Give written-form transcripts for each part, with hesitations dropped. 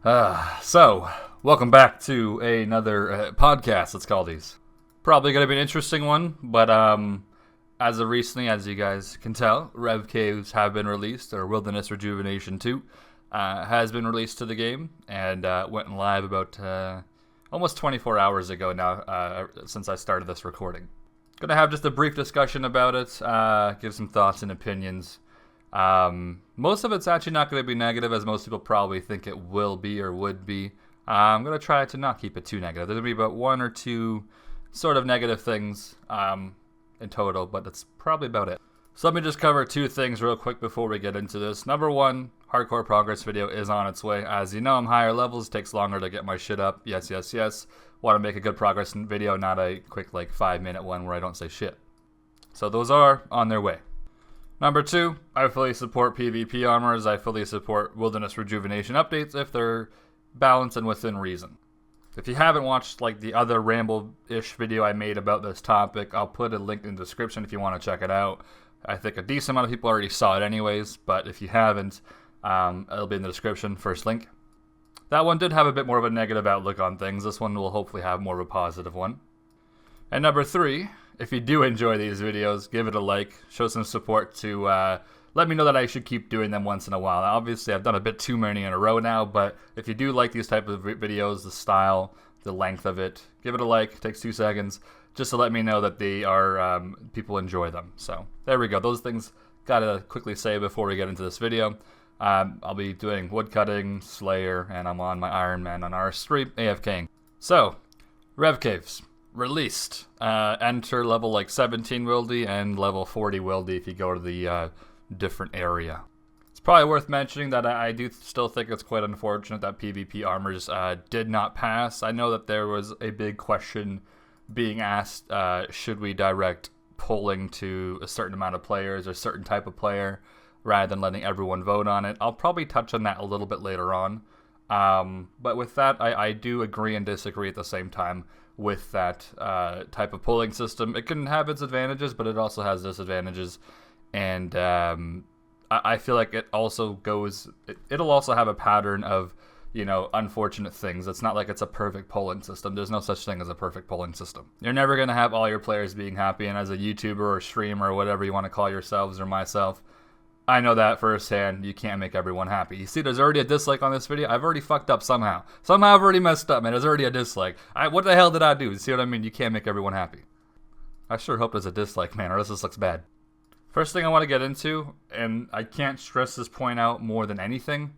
So, welcome back to another podcast, let's call these. Probably going to be an interesting one, but as of recently, as you guys can tell, Rev Caves have been released, or Wilderness Rejuvenation 2 has been released to the game, and went live about almost 24 hours ago now, since I started this recording. Going to have just a brief discussion about it, give some thoughts and opinions. Most of it's actually not going to be negative, as most people probably think it will be or would be. I'm going to try to not keep it too negative. There's going to be about one or two sort of negative things in total, but that's probably about it. So let me just cover two things real quick before we get into this. Number one, hardcore progress video is on its way. As you know, I'm higher levels, it takes longer to get my shit up. Yes. Want to make a good progress video, not a quick 5-minute one where I don't say shit. So those are on their way. Number two, I fully support PvP armors. I fully support Wilderness Rejuvenation updates if they're balanced and within reason. If you haven't watched the other ramble-ish video I made about this topic, I'll put a link in the description if you want to check it out. I think a decent amount of people already saw it anyways, but if you haven't, it'll be in the description, first link. That one did have a bit more of a negative outlook on things. This one will hopefully have more of a positive one. And number three, if you do enjoy these videos, give it a like, show some support to let me know that I should keep doing them once in a while. Obviously, I've done a bit too many in a row now, but if you do like these type of videos, the style, the length of it, give it a like. It takes 2 seconds just to let me know that they are people enjoy them. So there we go. Those things gotta quickly say before we get into this video. I'll be doing woodcutting, Slayer, and I'm on my Iron Man on RS3 AFKing. So, Rev Caves. Released. Enter level 17 wildy and level 40 wildy if you go to the different area. It's probably worth mentioning that I do still think it's quite unfortunate that PvP armors did not pass. I know that there was a big question being asked, should we direct polling to a certain amount of players or a certain type of player rather than letting everyone vote on it. I'll probably touch on that a little bit later on. But with that, I do agree and disagree at the same time with that type of polling system. It can have its advantages, but it also has disadvantages. And I feel like it also goes... It'll also have a pattern of, unfortunate things. It's not like it's a perfect polling system. There's no such thing as a perfect polling system. You're never going to have all your players being happy, and as a YouTuber or streamer or whatever you want to call yourselves or myself, I know that firsthand. You can't make everyone happy. You see, there's already a dislike on this video. I've already fucked up somehow. Somehow I've already messed up, man. There's already a dislike. What the hell did I do? You see what I mean? You can't make everyone happy. I sure hope there's a dislike, man, or else this looks bad. First thing I want to get into, and I can't stress this point out more than anything,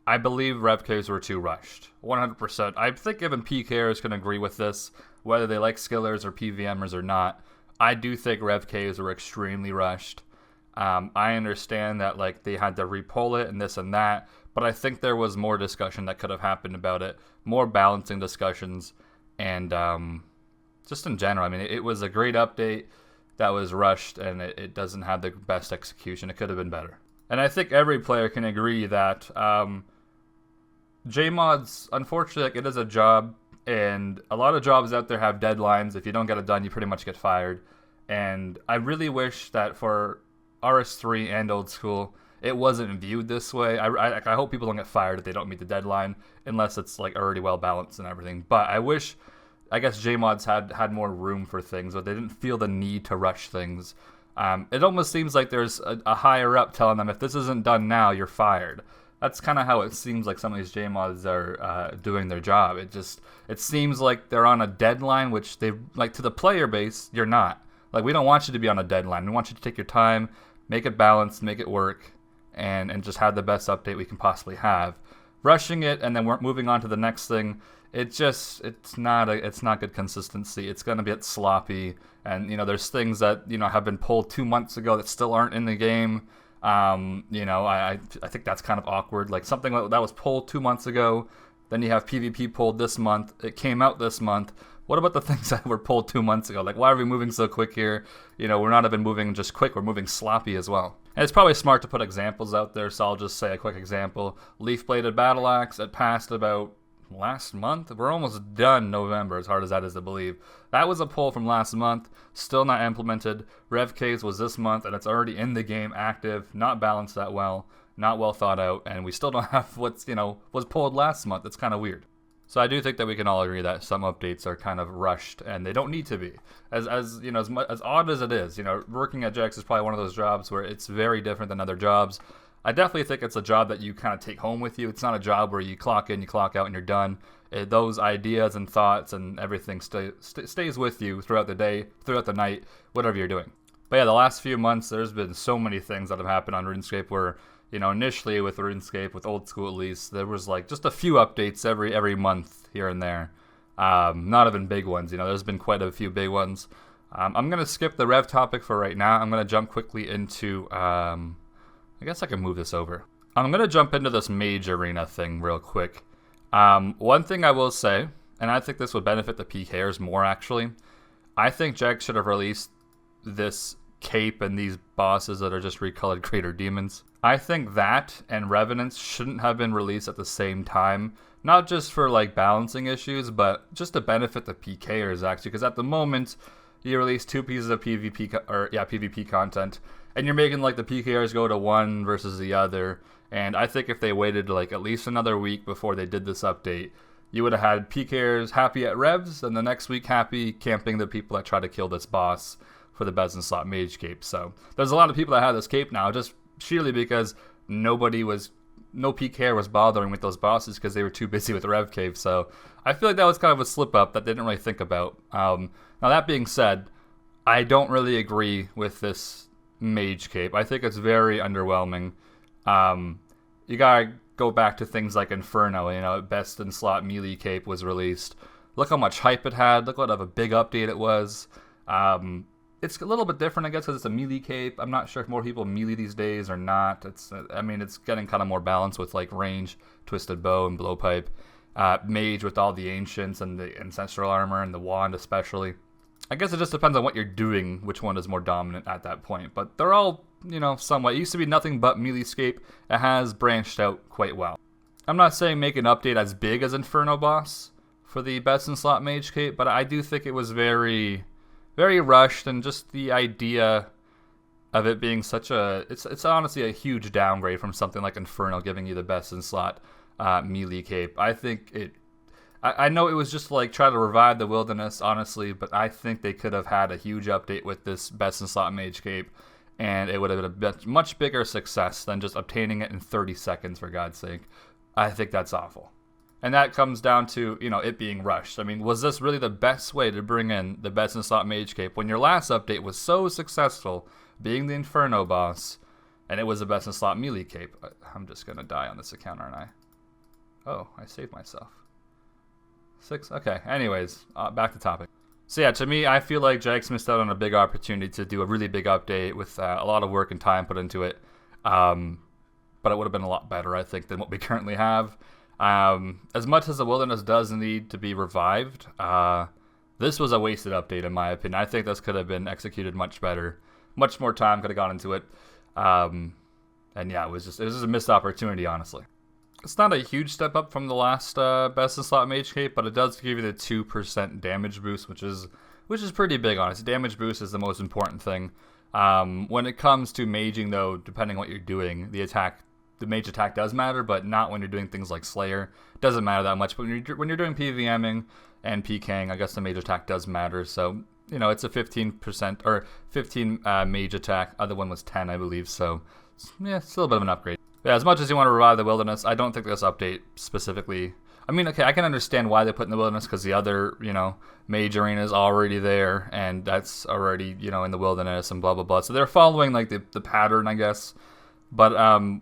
I believe Rev Caves were too rushed. 100%. I think even PKers can agree with this, whether they like skillers or PVMers or not. I do think Rev Caves were extremely rushed. I understand that they had to repoll it and this and that, but I think there was more discussion that could have happened about it, more balancing discussions, and just in general. I mean, it was a great update that was rushed, and it doesn't have the best execution. It could have been better. And I think every player can agree that JMods, unfortunately, it is a job, and a lot of jobs out there have deadlines. If you don't get it done, you pretty much get fired. And I really wish that for RS3 and old school, it wasn't viewed this way. I hope people don't get fired if they don't meet the deadline, unless it's already well balanced and everything. But I guess JMods had more room for things, but they didn't feel the need to rush things. It almost seems like there's a higher up telling them, if this isn't done now, you're fired. That's kind of how it seems like some of these JMods are doing their job. It seems like they're on a deadline, which they to the player base, you're not. We don't want you to be on a deadline. We want you to take your time, make it balanced, make it work, and just have the best update we can possibly have. Rushing it and then we're moving on to the next thing, it's not good consistency. It's going to get sloppy, and there's things that have been pulled 2 months ago that still aren't in the game. I think that's kind of awkward. Something that was pulled 2 months ago, then you have PvP pulled this month. It came out this month. What about the things that were pulled 2 months ago? Why are we moving so quick here? We're not even moving just quick, we're moving sloppy as well. And it's probably smart to put examples out there, so I'll just say a quick example. Leaf-bladed battle axe, it passed about last month. We're almost done November, as hard as that is to believe. That was a poll from last month, still not implemented. Rev Caves was this month, and it's already in the game, active, not balanced that well. not well thought out, and we still don't have what's, was pulled last month. It's kind of weird. So I do think that we can all agree that some updates are kind of rushed, and they don't need to be. As odd as it is, working at Jax is probably one of those jobs where it's very different than other jobs. I definitely think it's a job that you kind of take home with you. It's not a job where you clock in, you clock out, and you're done. Those ideas and thoughts and everything stays with you throughout the day, throughout the night, whatever you're doing. But yeah, the last few months, there's been so many things that have happened on RuneScape where, initially with RuneScape, with old school at least, there was like just a few updates every month here and there. Not even big ones, there's been quite a few big ones. I'm going to skip the Rev topic for right now. I'm going to jump quickly into, I guess I can move this over. I'm going to jump into this Mage Arena thing real quick. One thing I will say, and I think this would benefit the PKers more actually, I think Jax should have released this cape and these bosses that are just recolored Greater Demons. I think that and Revenants shouldn't have been released at the same time. Not just for like balancing issues, but just to benefit the PKers actually, because at the moment you release 2 pieces of PvP content, and you're making like the PKers go to one versus the other. And I think if they waited like at least another week before they did this update, you would have had PKers happy at Revs, and the next week happy camping the people that try to kill this boss for the Best in Slot Mage cape. So there's a lot of people that have this cape now, just sheerly because no PKer was bothering with those bosses because they were too busy with Rev Cave. So I feel like that was kind of a slip up that they didn't really think about. Now that being said, I don't really agree with this Mage cape. I think it's very underwhelming. You gotta go back to things like Inferno. Best in Slot melee cape was released. Look how much hype it had. Look what of a big update it was. It's a little bit different, I guess, because it's a melee cape. I'm not sure if more people melee these days or not. It's getting kind of more balanced with like range, twisted bow, and blowpipe. Mage with all the ancients and the ancestral armor and the wand especially. I guess it just depends on what you're doing, which one is more dominant at that point. But they're all, somewhat. It used to be nothing but meleescape. It has branched out quite well. I'm not saying make an update as big as Inferno Boss for the Best in Slot Mage cape, but I do think it was very, very rushed, and just the idea of it being such a... It's honestly a huge downgrade from something like Inferno giving you the Best in Slot melee cape. I think it... I know it was just like try to revive the wilderness, honestly, but I think they could have had a huge update with this Best in Slot Mage cape, and it would have been a much bigger success than just obtaining it in 30 seconds, for God's sake. I think that's awful. And that comes down to, it being rushed. I mean, was this really the best way to bring in the Best in Slot Mage cape when your last update was so successful, being the Inferno boss, and it was the Best in Slot melee cape? I'm just going to die on this account, aren't I? Oh, I saved myself. 6? Okay, anyways, back to topic. So yeah, to me, I feel like Jax missed out on a big opportunity to do a really big update with a lot of work and time put into it. But it would have been a lot better, I think, than what we currently have. As much as the wilderness does need to be revived, this was a wasted update in my opinion. I think this could have been executed much better. Much more time could have gone into it. And yeah, it was just a missed opportunity, honestly. It's not a huge step up from the last Best in Slot Mage cape, but it does give you the 2% damage boost, which is pretty big, honestly. Damage boost is the most important thing. When it comes to maging, though, depending on what you're doing, the mage attack does matter, but not when you're doing things like Slayer. It doesn't matter that much, but when you're doing PVMing and PKing, I guess the mage attack does matter. So, it's a 15% or 15 mage attack. Other one was 10, I believe. So, yeah, it's a little bit of an upgrade. Yeah, as much as you want to revive the wilderness, I don't think this update specifically... I mean, okay, I can understand why they put in the wilderness, because the other, Mage Arena is already there, and that's already, in the wilderness and blah, blah, blah. So they're following, like, the pattern, I guess. But,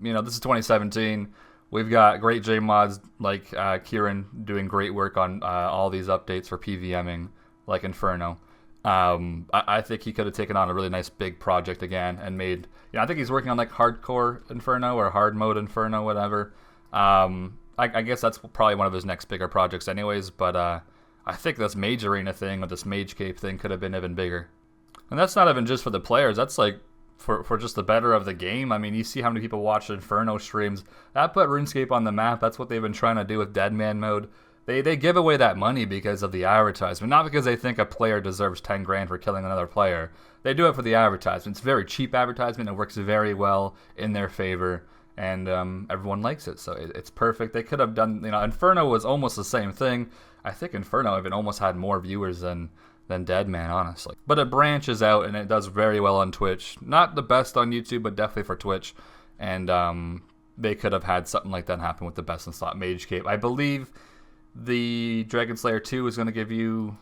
this is 2017. We've got great J-mods like Kieran doing great work on all these updates for PVMing, like Inferno. I think he could have taken on a really nice big project again and made... I think he's working on like Hardcore Inferno or Hard Mode Inferno, whatever. I guess that's probably one of his next bigger projects anyways, but I think this Mage Arena thing or this Mage Cape thing could have been even bigger. And that's not even just for the players, that's like for just the better of the game. I mean, you see how many people watch Inferno streams. That put RuneScape on the map. That's what they've been trying to do with Deadman Mode. They give away that money because of the advertisement, not because they think a player deserves 10 grand for killing another player. They do it for the advertisement. It's very cheap advertisement. It works very well in their favor. and everyone likes it, so it's perfect. They could have done, Inferno was almost the same thing. I think Inferno even almost had more viewers than Deadman, honestly. But it branches out, and it does very well on Twitch. Not the best on YouTube, but definitely for Twitch. And they could have had something like that happen with the Best in Slot Mage Cape. I believe the Dragon Slayer 2 is going to give you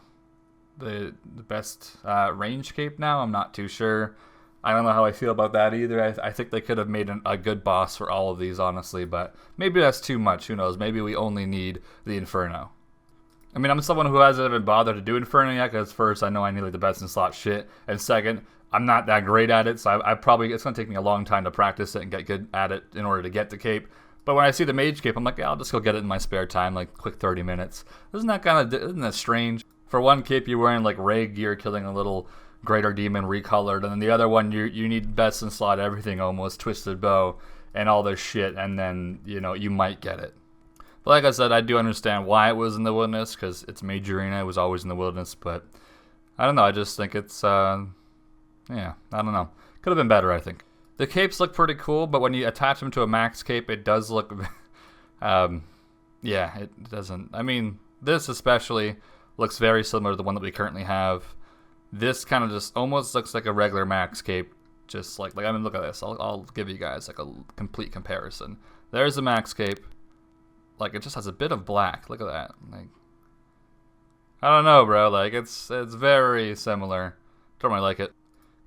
the best range cape now. I'm not too sure. I don't know how I feel about that either. I think they could have made a good boss for all of these, honestly, but maybe that's too much. Who knows? Maybe we only need the Inferno. I mean, I'm someone who hasn't even bothered to do Inferno yet, because first, I know I need like the Best in Slot shit, and second, I'm not that great at it, so it's going to take me a long time to practice it and get good at it in order to get the cape. But when I see the Mage Cape, I'm like, yeah, I'll just go get it in my spare time, like quick 30 minutes. Isn't that strange? For one cape, you're wearing like Ray gear, killing a little Greater Demon recolored, and then the other one, you need Best in Slot everything almost, Twisted Bow, and all this shit, and then, you might get it. But like I said, I do understand why it was in the wilderness, because it's Mage Arena, it was always in the wilderness, but I don't know, I just think it's, yeah, I don't know. Could have been better, I think. The capes look pretty cool, but when you attach them to a max cape, it does look, yeah, it doesn't. I mean, this especially looks very similar to the one that we currently have. This kind of just almost looks like a regular max cape, just like I mean, look at this. I'll give you guys like a complete comparison. There's the max cape. Like, it just has a bit of black. Look at that. Like, I don't know, bro. Like, it's very similar. Don't really like it.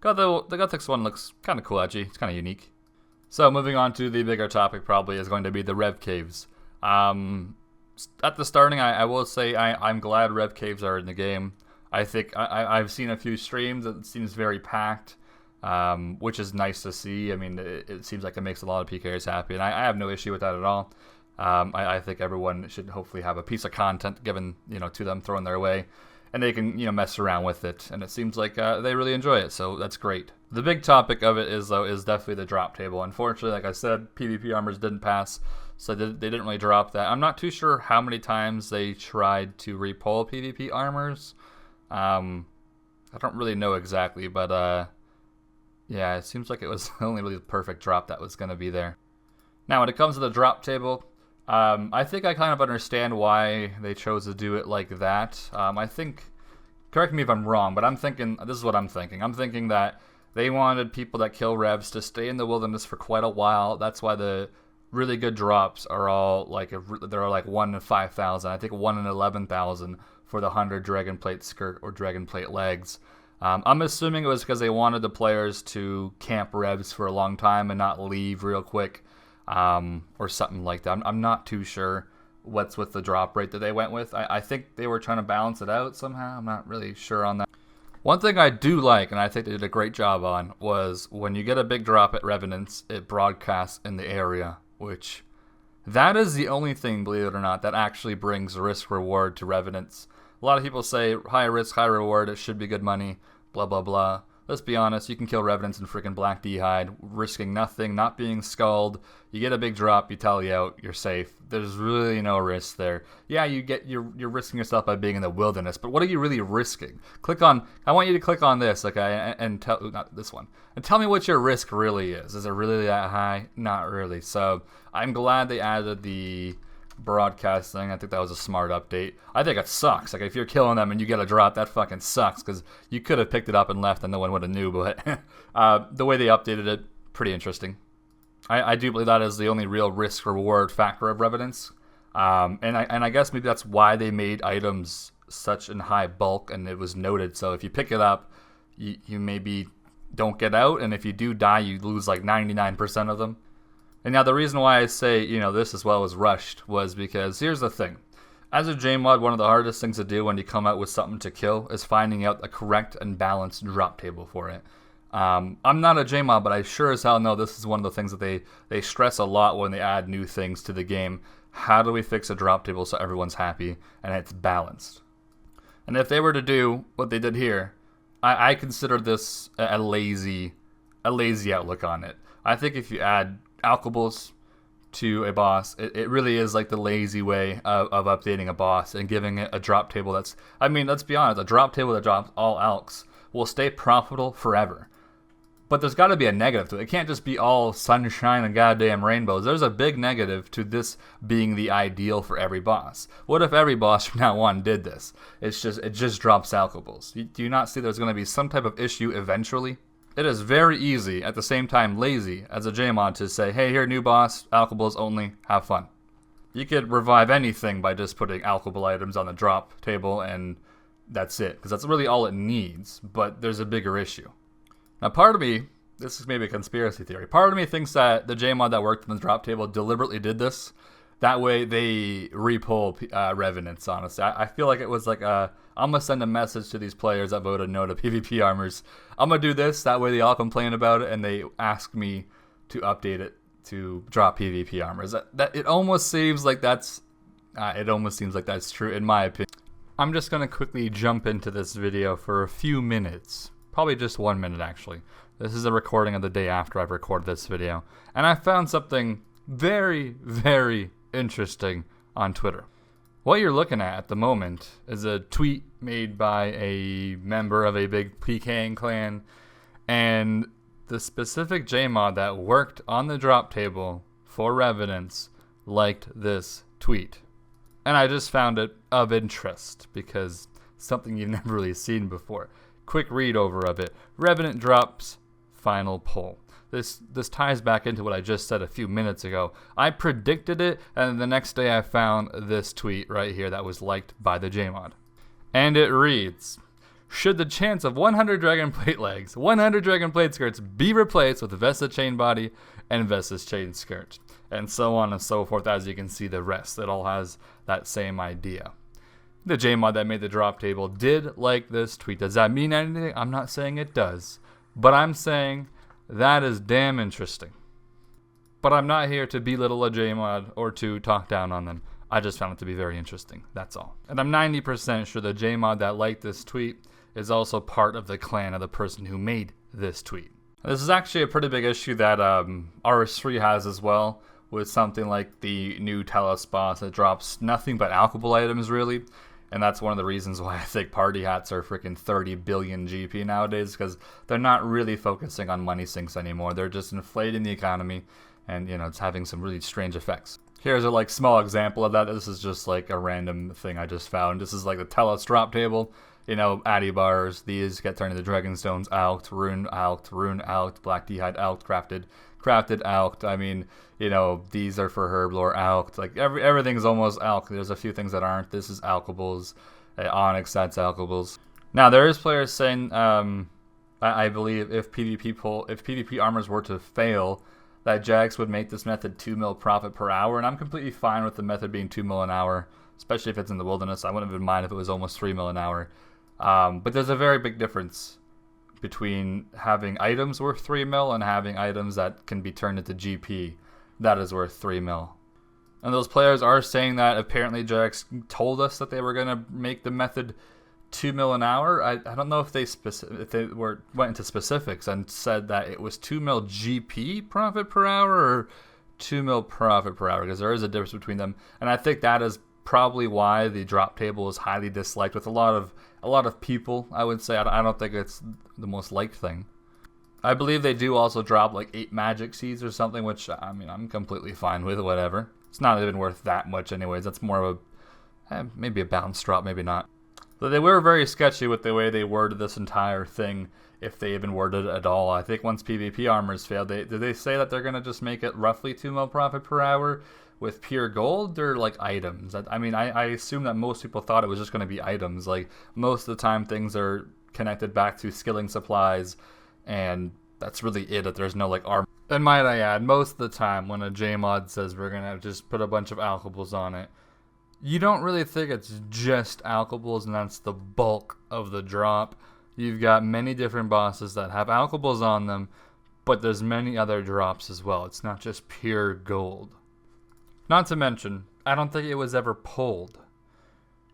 The Gothics one looks kind of cool, edgy. It's kind of unique. So, moving on to the bigger topic, probably is going to be the Rev Caves. At the starting, I will say I'm glad Rev Caves are in the game. I think I've seen a few streams. It seems very packed, which is nice to see. I mean, it seems like it makes a lot of PKers happy, and I have no issue with that at all. I think everyone should hopefully have a piece of content given, to them, thrown their way, and they can, mess around with it. And it seems like they really enjoy it, so that's great. The big topic of it is definitely the drop table. Unfortunately, like I said, PvP armors didn't pass, so they didn't really drop that. I'm not too sure how many times they tried to repull PvP armors. I don't really know exactly, but yeah, it seems like it was only really the perfect drop that was going to be there. Now, when it comes to the drop table, I think I kind of understand why they chose to do it like that. I think, correct me if I'm wrong, but this is what I'm thinking. I'm thinking that they wanted people that kill revs to stay in the wilderness for quite a while. That's why the really good drops are all like, they're like 1 in 5,000. I think 1 in 11,000 for the 100 Dragonplate skirt or Dragonplate legs. I'm assuming it was because they wanted the players to camp revs for a long time and not leave real quick. Or something like that. I'm not too sure what's with the drop rate that they went with. I think they were trying to balance it out somehow. I'm not really sure on that. One thing I do like, and I think they did a great job on, was when you get a big drop at Revenants, it broadcasts in the area, which that is the only thing, believe it or not, that actually brings risk reward to Revenants. A lot of people say high risk, high reward, it should be good money, blah, blah, blah. Let's be honest, you can kill Revenants in freaking Black D'hide, risking nothing, not being skulled. You get a big drop, you tally out, you're safe. There's really no risk there. Yeah, you're risking yourself by being in the wilderness, but what are you really risking? I want you to click on this, okay, and tell, not this one, and tell me what your risk really is. Is it really that high? Not really. So I'm glad they added the broadcasting. I think that was a smart update. I think it sucks. Like, if you're killing them and you get a drop, that fucking sucks, because you could have picked it up and left and no one would have knew, but the way they updated it, pretty interesting. I do believe that is the only real risk reward factor of Revenants, and I guess maybe that's why they made items such in high bulk, and it was noted. So if you pick it up, you maybe don't get out, and if you do die, you lose like 99% of them. And now the reason why I say, this as well was rushed was because here's the thing. As a JMod, one of the hardest things to do when you come out with something to kill is finding out a correct and balanced drop table for it. I'm not a JMod, but I sure as hell know this is one of the things that they stress a lot when they add new things to the game. How do we fix a drop table so everyone's happy and it's balanced? And if they were to do what they did here, I consider this a lazy outlook on it. I think if you add alkables to a boss, it really is like the lazy way of updating a boss and giving it a drop table that's, I mean, let's be honest, a drop table that drops all alks will stay profitable forever. But there's got to be a negative to it. It can't just be all sunshine and goddamn rainbows. There's a big negative to this being the ideal for every boss. What if every boss from now on did this? It just drops alkables. Do you not see there's going to be some type of issue eventually? It is very easy, at the same time lazy, as a JMod to say, hey, here, new boss, alkables only, have fun. You could revive anything by just putting alkable items on the drop table, and that's it, because that's really all it needs, but there's a bigger issue. Now, part of me, this is maybe a conspiracy theory, part of me thinks that the JMod that worked on the drop table deliberately did this. That way they repull revenants, honestly. I feel like it was like I'm going to send a message to these players that voted no to PvP armors. I'm going to do this, that way they all complain about it, and they ask me to update it to drop PvP armors. It almost seems like that's true, in my opinion. I'm just going to quickly jump into this video for a few minutes. Probably just 1 minute, actually. This is a recording of the day after I've recorded this video. And I found something very, very interesting on Twitter. What you're looking at the moment is a tweet made by a member of a big PKing clan. And the specific JMod that worked on the drop table for Revenants liked this tweet. And I just found it of interest because something you've never really seen before. Quick read over of it. Revenant drops final pull. This ties back into what I just said a few minutes ago. I predicted it, and the next day I found this tweet right here that was liked by the JMod. And it reads, should the chance of 100 Dragon Plate legs, 100 Dragon Plate skirts be replaced with Vesta chain body and Vesta's chain skirt? And so on and so forth, as you can see the rest. It all has that same idea. The JMod that made the drop table did like this tweet. Does that mean anything? I'm not saying it does. But I'm saying that is damn interesting. But I'm not here to belittle a JMod or to talk down on them. I just found it to be very interesting. That's all. And I'm 90% sure the JMod that liked this tweet is also part of the clan of the person who made this tweet. This is actually a pretty big issue that RS3 has as well, with something like the new Telos boss that drops nothing but alkable items, really. And that's one of the reasons why I think party hats are freaking 30 billion GP nowadays, because they're not really focusing on money sinks anymore. They're just inflating the economy, and it's having some really strange effects. Here's a small example of that. This is just like a random thing I just found. This is like the Telos drop table. Addy bars, these get turned into Dragonstones, alked, rune alked, black d'hide alked, crafted alked. I mean, these are for herblore alked. Like everything's almost alked. There's a few things that aren't. This is alkables. Onyx, that's alkables. Now there is players saying, I believe if PvP armors were to fail, that Jax would make this method 2 mil profit per hour, and I'm completely fine with the method being 2 mil an hour, especially if it's in the wilderness. I wouldn't even mind if it was almost 3 mil an hour. But there's a very big difference between having items worth 3 mil and having items that can be turned into GP that is worth 3 mil. And those players are saying that apparently Jax told us that they were going to make the method 2 mil an hour. I don't know if they went into specifics and said that it was 2 mil GP profit per hour or 2 mil profit per hour, because there is a difference between them. And I think that is probably why the drop table is highly disliked with a lot of people, I would say. I don't think it's the most liked thing. I believe they do also drop like 8 magic seeds or something, which I'm completely fine with, whatever. It's not even worth that much anyways. That's more of maybe a bounce drop, maybe not. But they were very sketchy with the way they worded this entire thing, if they even worded it at all. I think once PvP armors failed, did they say that they're going to just make it roughly 2 mil profit per hour with pure gold or like items? I assume that most people thought it was just going to be items. Like most of the time things are connected back to skilling supplies, and that's really it, that there's no like armor. And might I add, most of the time when a JMod says we're going to just put a bunch of alkables on it, you don't really think it's just alkables and that's the bulk of the drop. You've got many different bosses that have alkables on them, but there's many other drops as well. It's not just pure gold. Not to mention, I don't think it was ever pulled.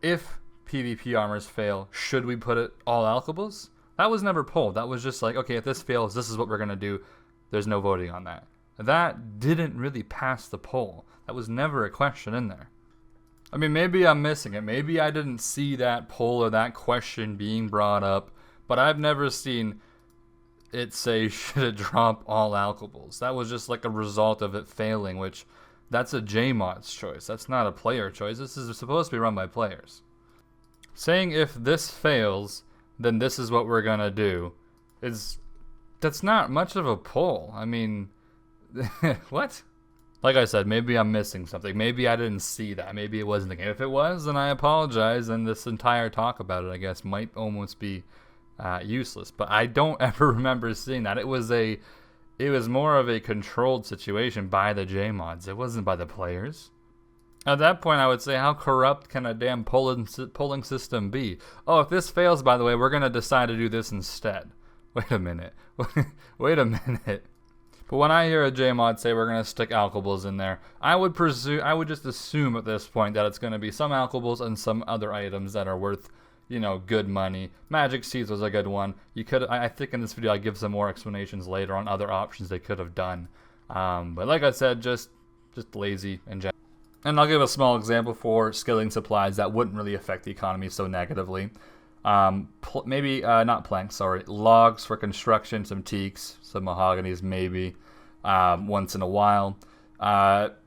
If PvP armors fail, should we put it all alkables? That was never pulled. That was just like, okay, if this fails, this is what we're going to do. There's no voting on that. That didn't really pass the poll. That was never a question in there. I mean, maybe I'm missing it. Maybe I didn't see that poll or that question being brought up, but I've never seen it say should it drop all alkables. That was just like a result of it failing, which that's a JMod's choice. That's not a player choice. This is supposed to be run by players. Saying if this fails, then this is what we're gonna do, that's not much of a pull. I mean, what? Like I said, maybe I'm missing something. Maybe I didn't see that. Maybe it wasn't the game. If it was, then I apologize, and this entire talk about it, I guess, might almost be useless. But I don't ever remember seeing that. It was more of a controlled situation by the JMods. It wasn't by the players. At that point, I would say, how corrupt can a damn polling system be? Oh, if this fails, by the way, we're going to decide to do this instead. Wait a minute. Wait a minute. But when I hear a JMod say we're going to stick alkables in there, I would just assume at this point that it's going to be some alkables and some other items that are worth, good money. Magic Seeds was a good one. I think in this video I give some more explanations later on other options they could have done. But like I said, just lazy in general. And I'll give a small example for skilling supplies that wouldn't really affect the economy so negatively. Maybe not planks, sorry. Logs for construction, some teaks, some mahoganies maybe, once in a while.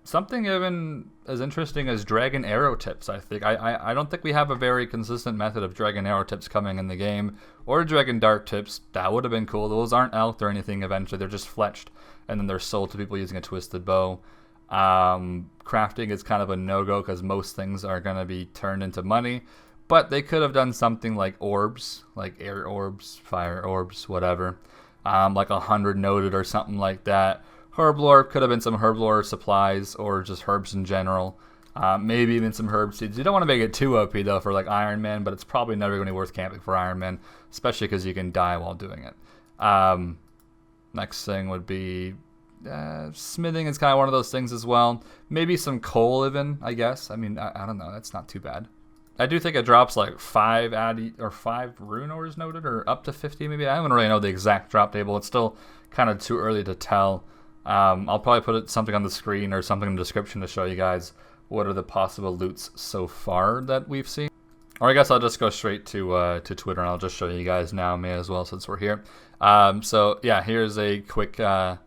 Something even as interesting as dragon arrow tips, I think. I don't think we have a very consistent method of dragon arrow tips coming in the game. Or dragon dart tips. That would have been cool. Those aren't elked or anything eventually. They're just fletched. And then they're sold to people using a twisted bow. Crafting is kind of a no-go because most things are going to be turned into money. But they could have done something like orbs, like air orbs, fire orbs, whatever. Like 100 noted or something like that. Herblore could have been some herblore supplies or just herbs in general. Maybe even some herb seeds. You don't want to make it too OP though for like Iron Man, but it's probably never going to be worth camping for Iron Man, especially because you can die while doing it. Next thing would be smithing is kind of one of those things as well. Maybe some coal even, I guess. I mean, I don't know. That's not too bad. I do think it drops like 5 rune ores noted, or up to 50 maybe. I don't really know the exact drop table. It's still kind of too early to tell. I'll probably put something on the screen or something in the description to show you guys what are the possible loots so far that we've seen. Or I guess I'll just go straight to Twitter and I'll just show you guys now, may as well, since we're here. So yeah, here's a quick, I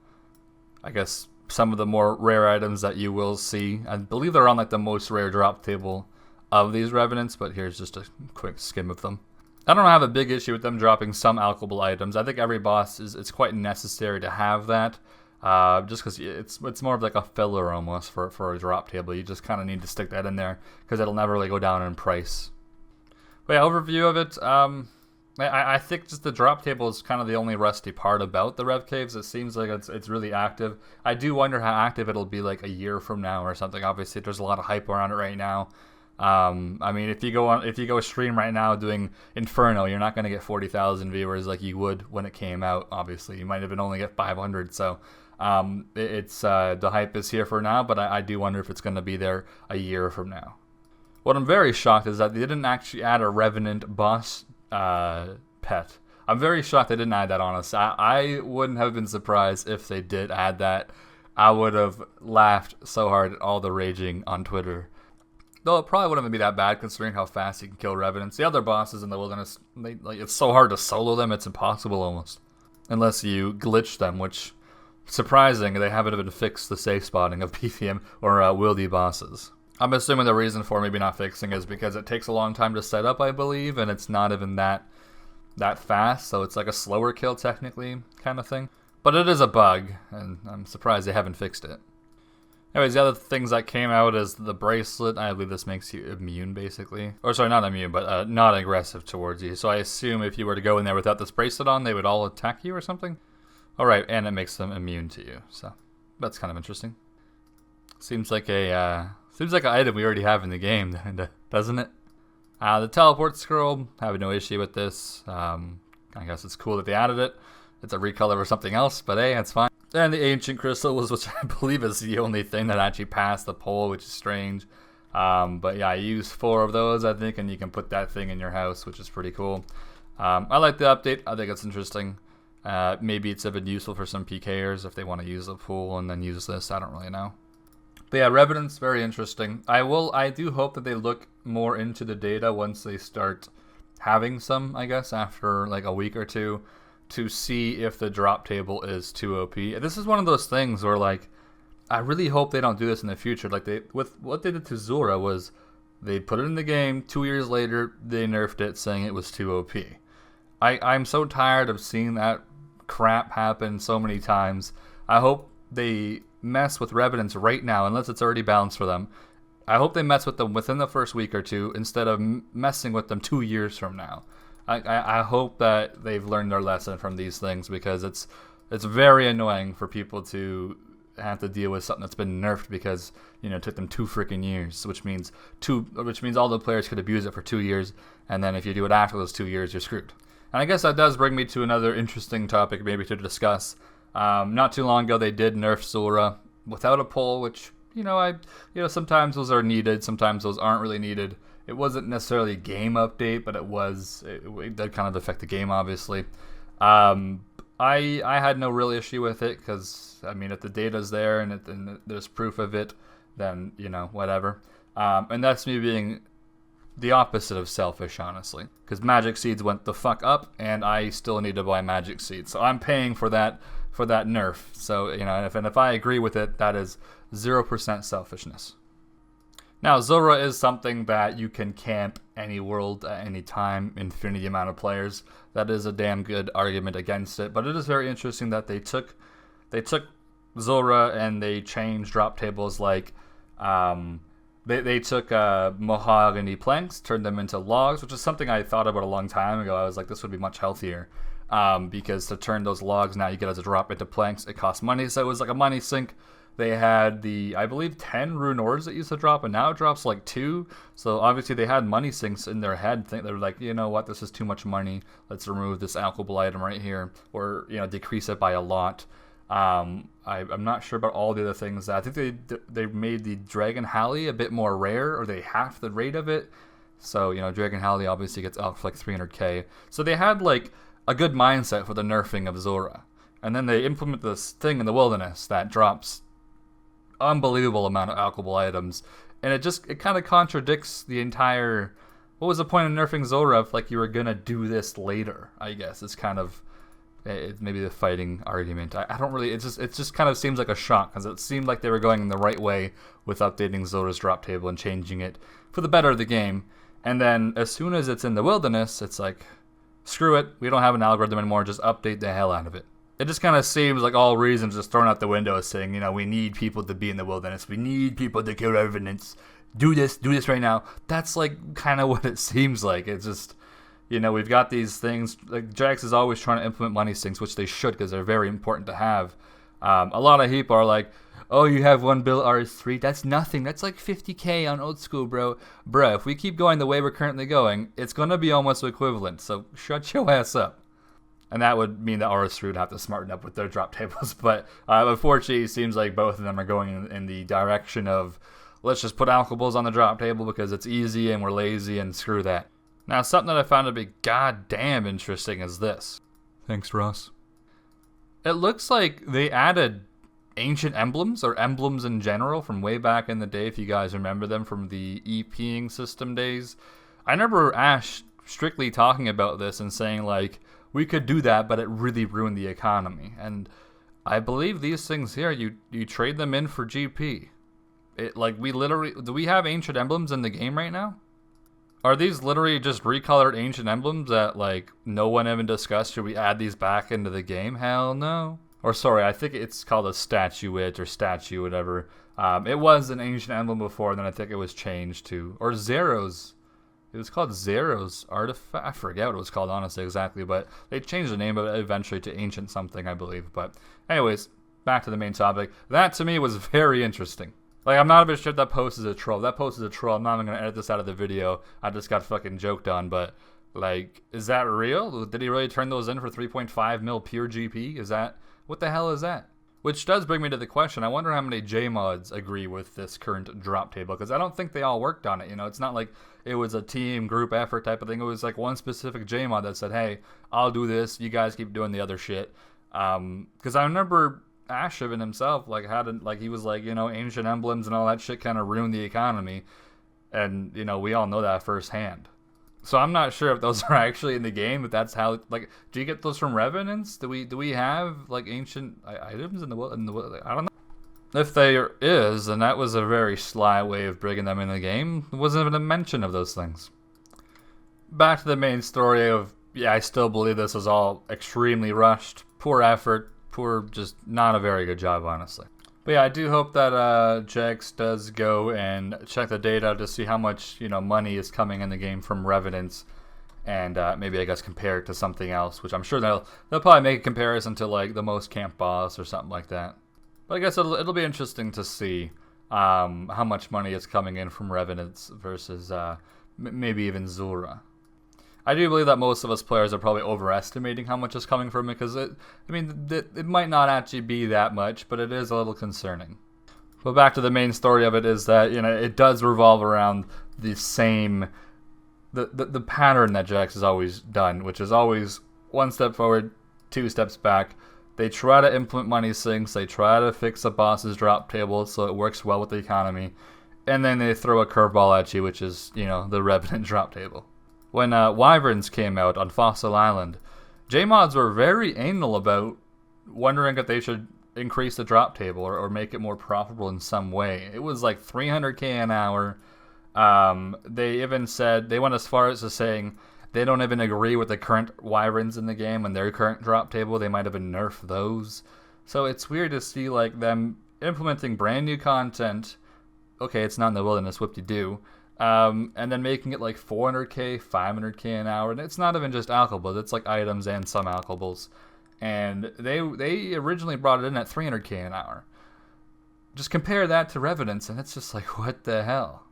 guess, some of the more rare items that you will see. I believe they're on like the most rare drop table of these Revenants, but here's just a quick skim of them. I don't have a big issue with them dropping some alkable items. I think every boss it's quite necessary to have that, just because it's more of like a filler almost for a drop table. You just kind of need to stick that in there because it'll never really go down in price. But yeah, overview of it. I think just the drop table is kind of the only rusty part about the Rev Caves. It seems like it's really active. I do wonder how active it'll be like a year from now or something. Obviously, there's a lot of hype around it right now. I mean, if you go stream right now doing Inferno, you're not going to get 40,000 viewers like you would when it came out. Obviously, you might even only get 500. So, the hype is here for now, but I do wonder if it's going to be there a year from now. What I'm very shocked is that they didn't actually add a Revenant boss pet. I'm very shocked they didn't add that, honestly. I wouldn't have been surprised if they did add that. I would have laughed so hard at all the raging on Twitter. Though it probably wouldn't be that bad considering how fast you can kill Revenants. The other bosses in the wilderness, it's so hard to solo them, it's impossible almost. Unless you glitch them, which, surprising, they haven't even fixed the safe spotting of PVM or wildy bosses. I'm assuming the reason for maybe not fixing is because it takes a long time to set up, I believe, and it's not even that fast, so it's like a slower kill technically kind of thing. But it is a bug, and I'm surprised they haven't fixed it. Anyways, the other things that came out is the bracelet. I believe this makes you immune, basically. Or sorry, not immune, but not aggressive towards you. So I assume if you were to go in there without this bracelet on, they would all attack you or something? Alright, and it makes them immune to you. So that's kind of interesting. Seems like an item we already have in the game, doesn't it? The teleport scroll, I have no issue with this. I guess it's cool that they added it. It's a recolor or something else, but hey, that's fine. And the ancient crystal was, which I believe is the only thing that actually passed the poll, which is strange. But yeah, I used 4 of those, I think, and you can put that thing in your house, which is pretty cool. I like the update. I think it's interesting. Maybe it's even useful for some PKers if they want to use the pool and then use this. I don't really know. But yeah, Revenant's very interesting. I do hope that they look more into the data once they start having some, I guess, after like a week or two. to see if the drop table is too OP. This is one of those things where, like, I really hope they don't do this in the future. Like, with what they did to Zora was they put it in the game, 2 years later, they nerfed it, saying it was too OP. I'm so tired of seeing that crap happen so many times. I hope they mess with Revenants right now, unless it's already balanced for them. I hope they mess with them within the first week or two, instead of messing with them 2 years from now. I hope that they've learned their lesson from these things, because it's very annoying for people to have to deal with something that's been nerfed because, you know, it took them 2 freaking years, which means all the players could abuse it for 2 years, and then if you do it after those 2 years, you're screwed. And I guess that does bring me to another interesting topic maybe to discuss. Not too long ago, they did nerf Zora without a poll, which, sometimes those are needed, sometimes those aren't really needed. It wasn't necessarily a game update, but it did kind of affect the game, obviously. I had no real issue with it, because, I mean, if the data's there and there's proof of it, then, whatever. And that's me being the opposite of selfish, honestly, because Magic Seeds went the fuck up, and I still need to buy Magic Seeds, so I'm paying for that nerf. So, if I agree with it, that is 0% selfishness. Now, Zora is something that you can camp any world at any time, infinity amount of players. That is a damn good argument against it, but it is very interesting that they took Zora and they changed drop tables, like they took mahogany planks, turned them into logs, which is something I thought about a long time ago. I was like, this would be much healthier, because to turn those logs now you get as a drop into planks, it costs money, so it was like a money sink. They had I believe 10 rune ores that used to drop, and now it drops like 2. So obviously they had money sinks in their head. They were like, you know what, this is too much money. Let's remove this alchable item right here, or decrease it by a lot. I'm not sure about all the other things. I think they made the Dragon Halley a bit more rare, or they half the rate of it. So Dragon Halley obviously gets out for like 300k. So they had like a good mindset for the nerfing of Zora, and then they implement this thing in the wilderness that drops unbelievable amount of alchable items, and it kind of contradicts the entire. What was the point of nerfing Zora if like you were gonna do this later? I guess it's kind of maybe the fighting argument. I don't really. It just kind of seems like a shock, because it seemed like they were going in the right way with updating Zora's drop table and changing it for the better of the game. And then as soon as it's in the wilderness, it's like, screw it, we don't have an algorithm anymore. Just update the hell out of it. It just kind of seems like all reasons just thrown out the window, saying, we need people to be in the wilderness. We need people to kill revenants. Do this right now. That's like kind of what it seems like. It's just, we've got these things. Like Jax is always trying to implement money sinks, which they should, because they're very important to have. A lot of people are like, oh, you have 1 bill RS3. That's nothing. That's like 50k on old school, bro. Bruh, if we keep going the way we're currently going, it's going to be almost equivalent. So shut your ass up. And that would mean that RS3 would have to smarten up with their drop tables. But unfortunately, it seems like both of them are going in the direction of, let's just put alchables on the drop table because it's easy and we're lazy, and screw that. Now, something that I found to be goddamn interesting is this. Thanks, Ross. It looks like they added ancient emblems, or emblems in general, from way back in the day, if you guys remember them from the EPing system days. I remember Ash strictly talking about this and saying, like, we could do that, but it really ruined the economy. And I believe these things here, you trade them in for GP. Do we have ancient emblems in the game right now? Are these literally just recolored ancient emblems that, like, no one even discussed? Should we add these back into the game? Hell no. Or sorry, I think it's called a statuette or statue, whatever. It was an ancient emblem before, then I think it was changed to, or Zero's. It was called Zero's Artifact. I forget what it was called, honestly, exactly. But they changed the name of it eventually to Ancient something, I believe. But anyways, back to the main topic. That, to me, was very interesting. Like, I'm not even sure if that post is a troll. That post is a troll. I'm not even going to edit this out of the video. I just got fucking joked on. But, like, is that real? Did he really turn those in for 3.5 mil pure GP? Is that... What the hell is that? Which does bring me to the question, I wonder how many JMods agree with this current drop table, because I don't think they all worked on it. It's not like it was a team, group effort type of thing. It was like one specific JMod that said, hey, I'll do this, you guys keep doing the other shit. Because I remember Ash even himself, he was like, ancient emblems and all that shit kind of ruined the economy. And, we all know that firsthand. So I'm not sure if those are actually in the game, but that's how. Like, do you get those from revenants? Do we have like ancient items in the I don't know. If there is, then that was a very sly way of bringing them in the game. There wasn't even a mention of those things. Back to the main story of, yeah, I still believe this was all extremely rushed, poor effort, just not a very good job, honestly. But yeah, I do hope that Jax does go and check the data to see how much money is coming in the game from revenants, and maybe I guess compare it to something else, which I'm sure they'll probably make a comparison to like the most camp boss or something like that. But I guess it'll be interesting to see how much money is coming in from revenants versus maybe even Zulrah. I do believe that most of us players are probably overestimating how much is coming from it, because it might not actually be that much, but it is a little concerning. But back to the main story of it is that it does revolve around the same the pattern that Jax has always done, which is always one step forward, two steps back. They try to implement money sinks, they try to fix a boss's drop table so it works well with the economy, and then they throw a curveball at you, which is the Revenant drop table. When Wyverns came out on Fossil Island, JMods were very anal about wondering if they should increase the drop table or make it more profitable in some way. It was like 300k an hour. They even said, they went as far as to saying they don't even agree with the current Wyverns in the game and their current drop table. They might even nerf those. So it's weird to see like them implementing brand new content. Okay, it's not in the wilderness, whoop-de-doo. And then making it like 400k, 500k an hour. And it's not even just alkables, it's like items and some alkables. And they originally brought it in at 300k an hour. Just compare that to Revenants, and it's just like, what the hell?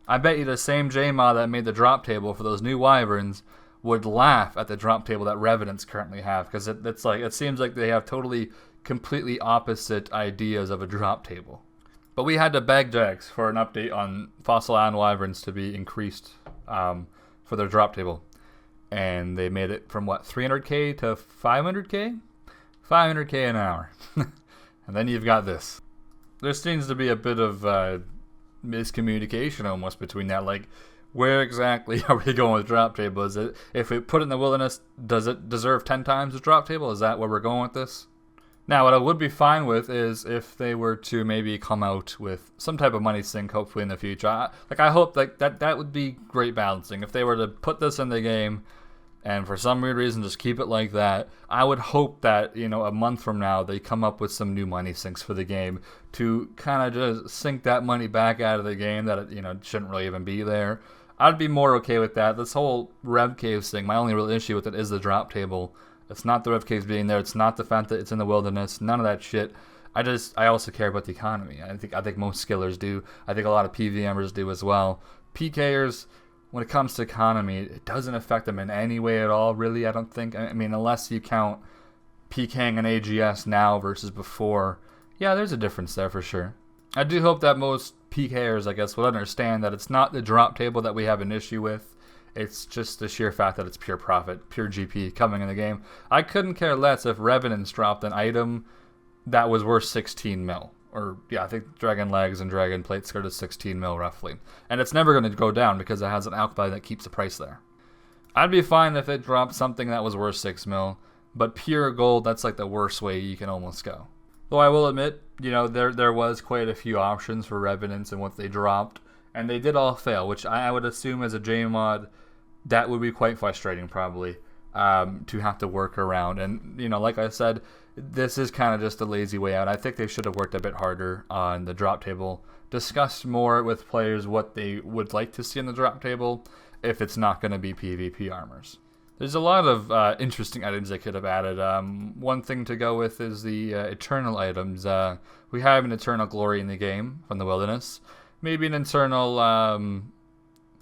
I bet you the same JMod that made the drop table for those new Wyverns would laugh at the drop table that Revenants currently have, because it seems like they have totally, completely opposite ideas of a drop table. But we had to beg Jax for an update on Fossil Island Wyverns to be increased for their drop table. And they made it from, 300k to 500k? 500k an hour. And then you've got this. There seems to be a bit of miscommunication almost between that. Like, where exactly are we going with drop table? Is it, if we put it in the wilderness, does it deserve 10 times the drop table? Is that where we're going with this? Now, what I would be fine with is if they were to maybe come out with some type of money sink, hopefully in the future. I hope that would be great balancing. If they were to put this in the game and for some weird reason just keep it like that, I would hope that, a month from now they come up with some new money sinks for the game to kind of just sink that money back out of the game that it, shouldn't really even be there. I'd be more okay with that. This whole Rev Caves thing, my only real issue with it is the drop table. It's not the Rev Caves being there. It's not the fact that it's in the wilderness. None of that shit. I also care about the economy. I think most skillers do. I think a lot of PVMers do as well. PKers, when it comes to economy, it doesn't affect them in any way at all, really, I don't think. I mean, unless you count PKing an AGS now versus before. Yeah, there's a difference there for sure. I do hope that most PKers, I guess, will understand that it's not the drop table that we have an issue with. It's just the sheer fact that it's pure profit, pure GP coming in the game. I couldn't care less if Revenants dropped an item that was worth 16 mil. Or, yeah, I think Dragon Legs and Dragon Plates go to 16 mil roughly. And it's never going to go down because it has an alkali that keeps the price there. I'd be fine if it dropped something that was worth 6 mil. But pure gold, that's like the worst way you can almost go. Though I will admit, there was quite a few options for Revenants and what they dropped. And they did all fail, which I would assume as a JMod, that would be quite frustrating probably to have to work around. And, like I said, this is kind of just a lazy way out. I think they should have worked a bit harder on the drop table, discussed more with players what they would like to see in the drop table if it's not going to be PvP armors. There's a lot of interesting items they could have added. One thing to go with is the Eternal items. We have an Eternal Glory in the game from the Wilderness. Maybe an Eternal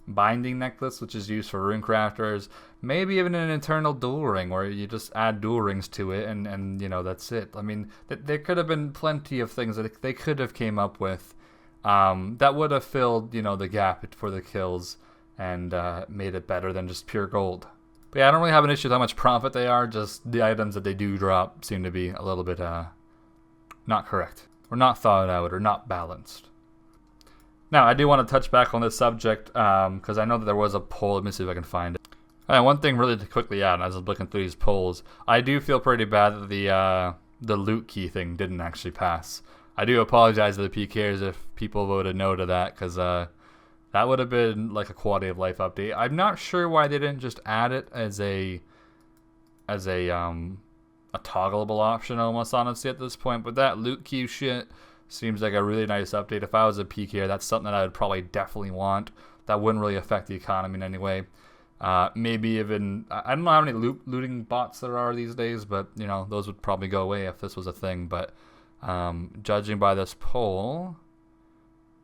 Binding Necklace, which is used for rune crafters. Maybe even an Eternal Duel Ring, where you just add duel rings to it, and that's it. I mean, there could have been plenty of things that they could have came up with that would have filled, the gap for the kills and made it better than just pure gold. But yeah, I don't really have an issue with how much profit they are, just the items that they do drop seem to be a little bit not correct, or not thought out, or not balanced. Now, I do want to touch back on this subject because I know that there was a poll. Let me see if I can find it. And one thing really to quickly add, as I was looking through these polls, I do feel pretty bad that the loot key thing didn't actually pass. I do apologize to the PKers if people voted no to that, because that would have been like a quality of life update. I'm not sure why they didn't just add it as a toggleable option almost, honestly, at this point. But that loot key shit seems like a really nice update. If I was a PKer, that's something that I would probably definitely want. That wouldn't really affect the economy in any way. Maybe even, I don't know how many looting bots there are these days, but you know, those would probably go away if this was a thing. But judging by this poll,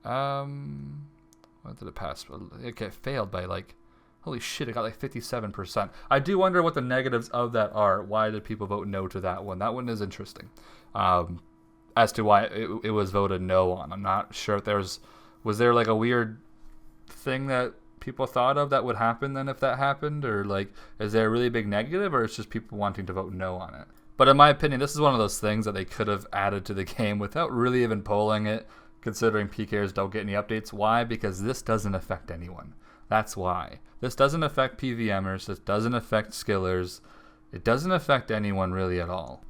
what did it pass? It failed by like, holy shit, it got like 57%. I do wonder what the negatives of that are. Why did people vote no to that one? That one is interesting. As to why it was voted no on. I'm not sure if was there like a weird thing that people thought of that would happen then if that happened, or like, is there a really big negative, or it's just people wanting to vote no on it? But in my opinion, this is one of those things that they could have added to the game without really even polling it, considering PKers don't get any updates. Why? Because this doesn't affect anyone. That's why. This doesn't affect PVMers, this doesn't affect skillers, it doesn't affect anyone really at all.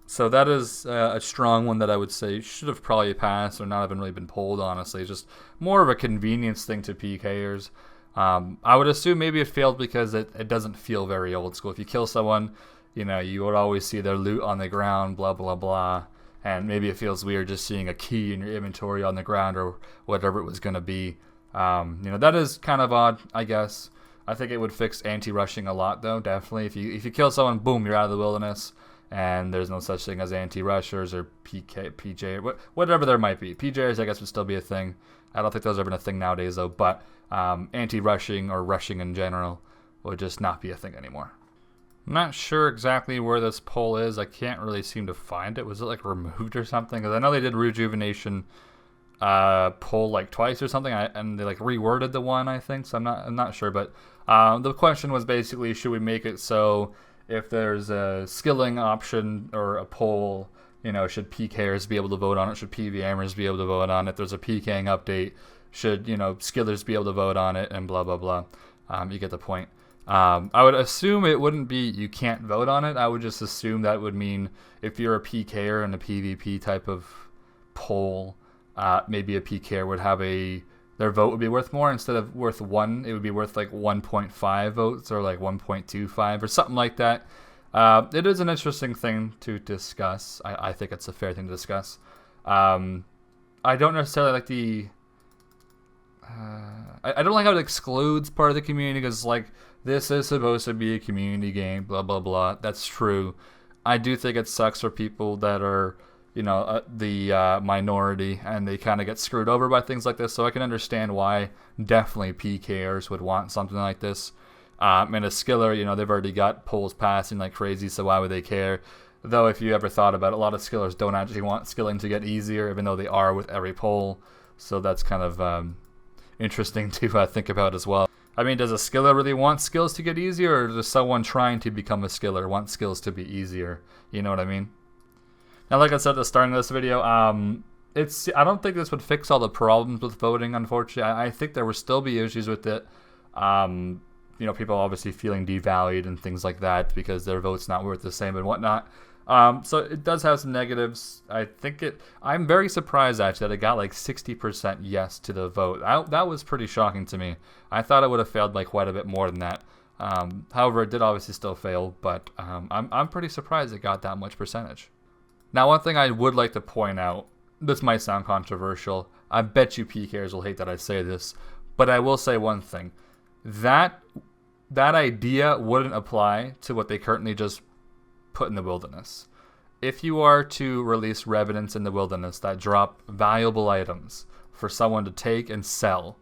So that is a strong one that I would say should have probably passed or not even really been polled, honestly. It's just more of a convenience thing to PKers. I would assume maybe it failed because it doesn't feel very old school. If you kill someone, you know, you would always see their loot on the ground, blah, blah, blah. And maybe it feels weird just seeing a key in your inventory on the ground or whatever it was going to be. You know, that is kind of odd, I guess. I think it would fix anti-rushing a lot, though, definitely. If you kill someone, boom, you're out of the wilderness. And there's no such thing as anti-rushers or PJ, whatever there might be. PJs, I guess, would still be a thing. I don't think those are even a thing nowadays, though. But anti-rushing or rushing in general would just not be a thing anymore. I'm not sure exactly where this poll is. I can't really seem to find it. Was it like removed or something? Because I know they did rejuvenation poll like twice or something, and they like reworded the one, I think. So I'm not sure. But the question was basically, should we make it so if there's a skilling option or a poll, you know, should PKers be able to vote on it? Should PVMers be able to vote on it? If there's a PKing update, should, you know, skillers be able to vote on it, and blah, blah, blah. You get the point. I would assume it wouldn't be you can't vote on it. I would just assume that would mean if you're a PKer in a PvP type of poll, maybe a PKer would have their vote would be worth more. Instead of worth 1, it would be worth like 1.5 votes or like 1.25 or something like that. It is an interesting thing to discuss. I think it's a fair thing to discuss. I don't necessarily like I don't like how it excludes part of the community, because like, this is supposed to be a community game, blah, blah, blah. That's true. I do think it sucks for people that are, you know, the minority, and they kind of get screwed over by things like this. So I can understand why definitely PKers would want something like this. And a skiller, you know, they've already got polls passing like crazy, so why would they care? Though if you ever thought about it, a lot of skillers don't actually want skilling to get easier, even though they are with every poll. So that's kind of interesting to think about as well. I mean, does a skiller really want skills to get easier, or does someone trying to become a skiller want skills to be easier? You know what I mean? Now, like I said at the start of this video, I don't think this would fix all the problems with voting, unfortunately. I think there would still be issues with it. You know, people obviously feeling devalued and things like that because their vote's not worth the same and whatnot. So it does have some negatives. I'm very surprised actually that it got like 60% yes to the vote. That was pretty shocking to me. I thought it would have failed by quite a bit more than that. However, it did obviously still fail, but I'm pretty surprised it got that much percentage. Now, one thing I would like to point out, this might sound controversial. I bet you PKers will hate that I say this, but I will say one thing. That idea wouldn't apply to what they currently just put in the wilderness. If you are to release revenants in the wilderness that drop valuable items for someone to take and sell,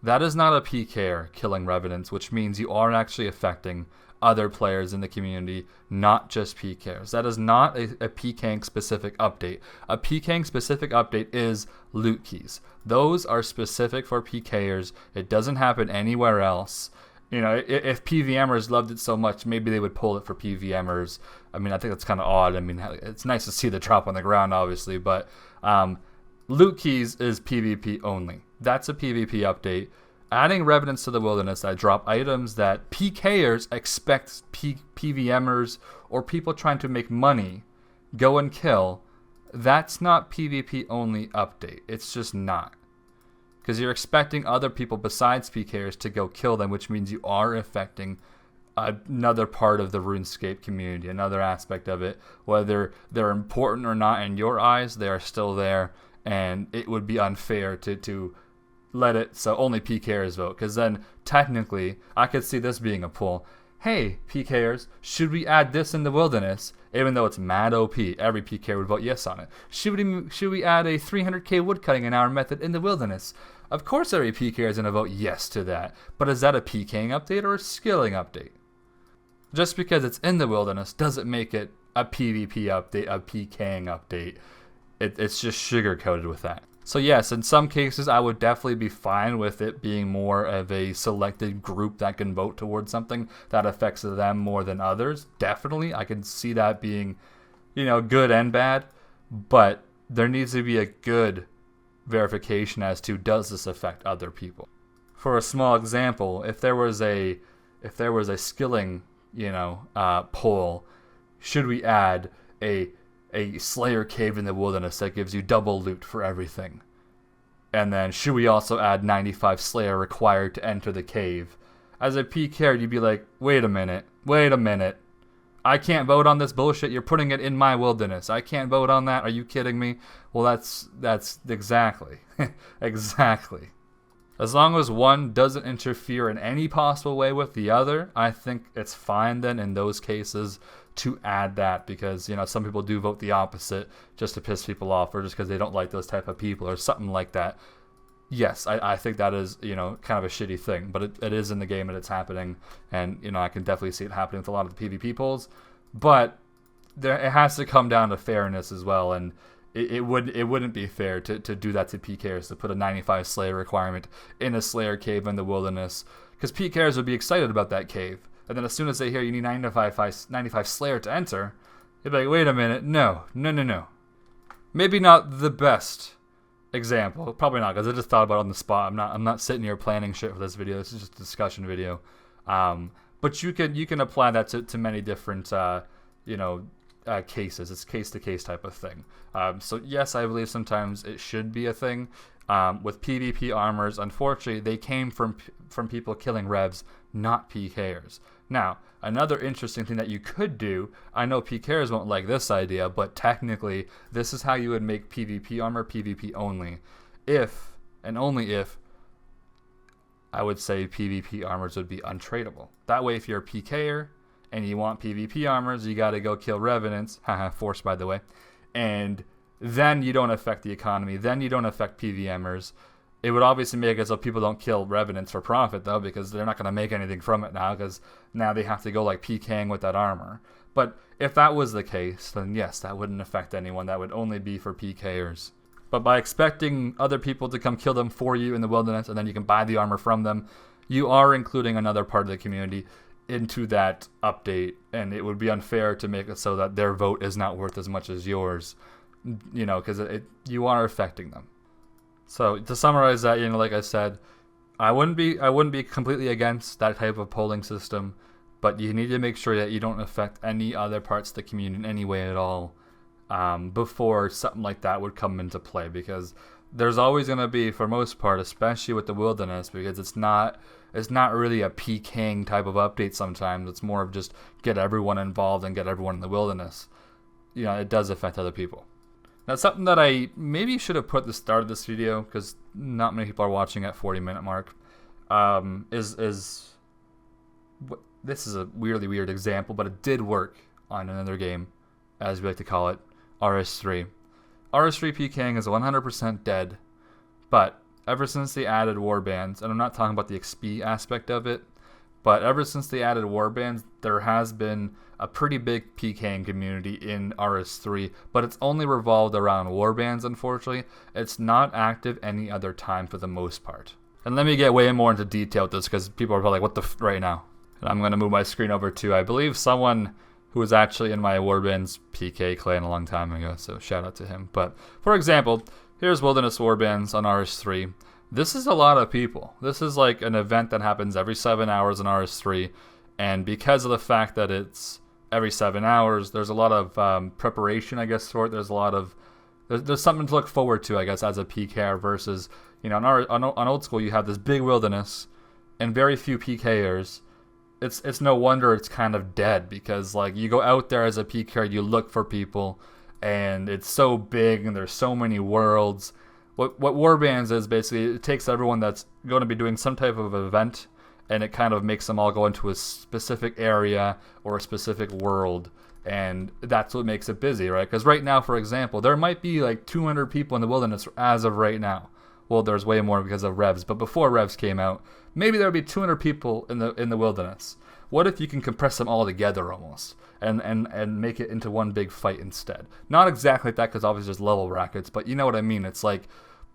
that is not a PKer killing revenants, which means you are actually affecting other players in the community, not just PKers. That is not a PKing specific update. A PKing specific update is loot keys. Those are specific for PKers. It doesn't happen anywhere else. You know, if PVMers loved it so much, maybe they would pull it for PVMers. I mean, I think that's kind of odd. I mean, it's nice to see the drop on the ground, obviously, but loot keys is PvP only. That's a PvP update. Adding revenants to the wilderness that drop items that PKers expect PVMers or people trying to make money go and kill, that's not PvP only update. It's just not. Because you're expecting other people besides PKers to go kill them, which means you are affecting another part of the RuneScape community, another aspect of it. Whether they're important or not in your eyes, they are still there, and it would be unfair to let it so only PKers vote, because then technically I could see this being a poll. Hey, PKers, should we add this in the wilderness? Even though it's mad OP, every PKer would vote yes on it. Should we add a 300k woodcutting an hour method in the wilderness? Of course every PKer is going to vote yes to that. But is that a PKing update or a skilling update? Just because it's in the wilderness doesn't make it a PvP update, a PKing update. It's just sugar-coated with that. So yes, in some cases I would definitely be fine with it being more of a selected group that can vote towards something that affects them more than others. Definitely, I can see that being, good and bad, but there needs to be a good verification as to, does this affect other people? For a small example, if there was a skilling, poll, should we add a Slayer cave in the wilderness that gives you double loot for everything? And then should we also add 95 Slayer required to enter the cave? As a PKer, you'd be like, wait a minute. I can't vote on this bullshit. You're putting it in my wilderness. I can't vote on that. Are you kidding me? Well, that's exactly. Exactly. As long as one doesn't interfere in any possible way with the other, I think it's fine then in those cases to add that, because some people do vote the opposite just to piss people off, or just because they don't like those type of people or something like that. Yes, I think that is kind of a shitty thing, but it is in the game and it's happening, and I can definitely see it happening with a lot of the PvP polls. But it has to come down to fairness as well, and it wouldn't be fair to do that to PKers, to put a 95 Slayer requirement in a Slayer cave in the wilderness, because PKers would be excited about that cave, and then as soon as they hear you need 95 Slayer to enter, they'd be like, wait a minute, no. Maybe not the best example, probably not, because I just thought about it on the spot. I'm not sitting here planning shit for this video. This is just a discussion video. But you can apply that to many different cases. It's case-to-case type of thing. So yes, I believe sometimes it should be a thing. With PvP armors, unfortunately, they came from people killing revs, not PKers. Now, another interesting thing that you could do, I know PKers won't like this idea, but technically, this is how you would make PvP armor PvP only. If, and only if, I would say PvP armors would be untradeable. That way, if you're a PKer, and you want PvP armors, you gotta go kill revenants, haha, forced by the way, and then you don't affect the economy, then you don't affect PVMers. It would obviously make it so people don't kill revenants for profit though, because they're not gonna make anything from it now, because now they have to go like PKing with that armor. But if that was the case, then yes, that wouldn't affect anyone, that would only be for PKers. But by expecting other people to come kill them for you in the wilderness, and then you can buy the armor from them, you are including another part of the community into that update, and it would be unfair to make it so that their vote is not worth as much as yours, because you are affecting them. So to summarize that, like I said, I wouldn't be completely against that type of polling system, but you need to make sure that you don't affect any other parts of the community in any way at all before something like that would come into play, because there's always going to be, for most part, especially with the wilderness, because it's not really a PKing type of update sometimes. It's more of just get everyone involved and get everyone in the wilderness. It does affect other people. Now, something that I maybe should have put at the start of this video, because not many people are watching at 40-minute mark, this is a weirdly weird example, but it did work on another game, as we like to call it, RS3. RS3 PKing is 100% dead, but ever since they added warbands, and I'm not talking about the XP aspect of it, but ever since they added warbands, there has been a pretty big PKing community in RS3, but it's only revolved around warbands, unfortunately. It's not active any other time for the most part. And let me get way more into detail with this, because people are probably like, what the f right now? And I'm going to move my screen over to, I believe, someone who was actually in my warbands PK clan a long time ago, so shout out to him. But, for example, here's Wilderness Warbands on RS3. This is a lot of people. This is like an event that happens every 7 hours in RS3, and because of the fact that it's every 7 hours, there's a lot of preparation, I guess, for it. There's a lot of there's something to look forward to, I guess, as a PKer versus, on old school you have this big wilderness and very few PKers. It's no wonder it's kind of dead, because like you go out there as a PKer, you look for people, and it's so big and there's so many worlds. What Warbands is basically, it takes everyone that's going to be doing some type of event, and it kind of makes them all go into a specific area or a specific world, and that's what makes it busy, right? Because right now, for example, there might be like 200 people in the wilderness as of right now. Well, there's way more because of Revs, but before Revs came out, maybe there would be 200 people in the wilderness. What if you can compress them all together almost, and make it into one big fight instead? Not exactly like that, because obviously there's level brackets, but you know what I mean. It's like,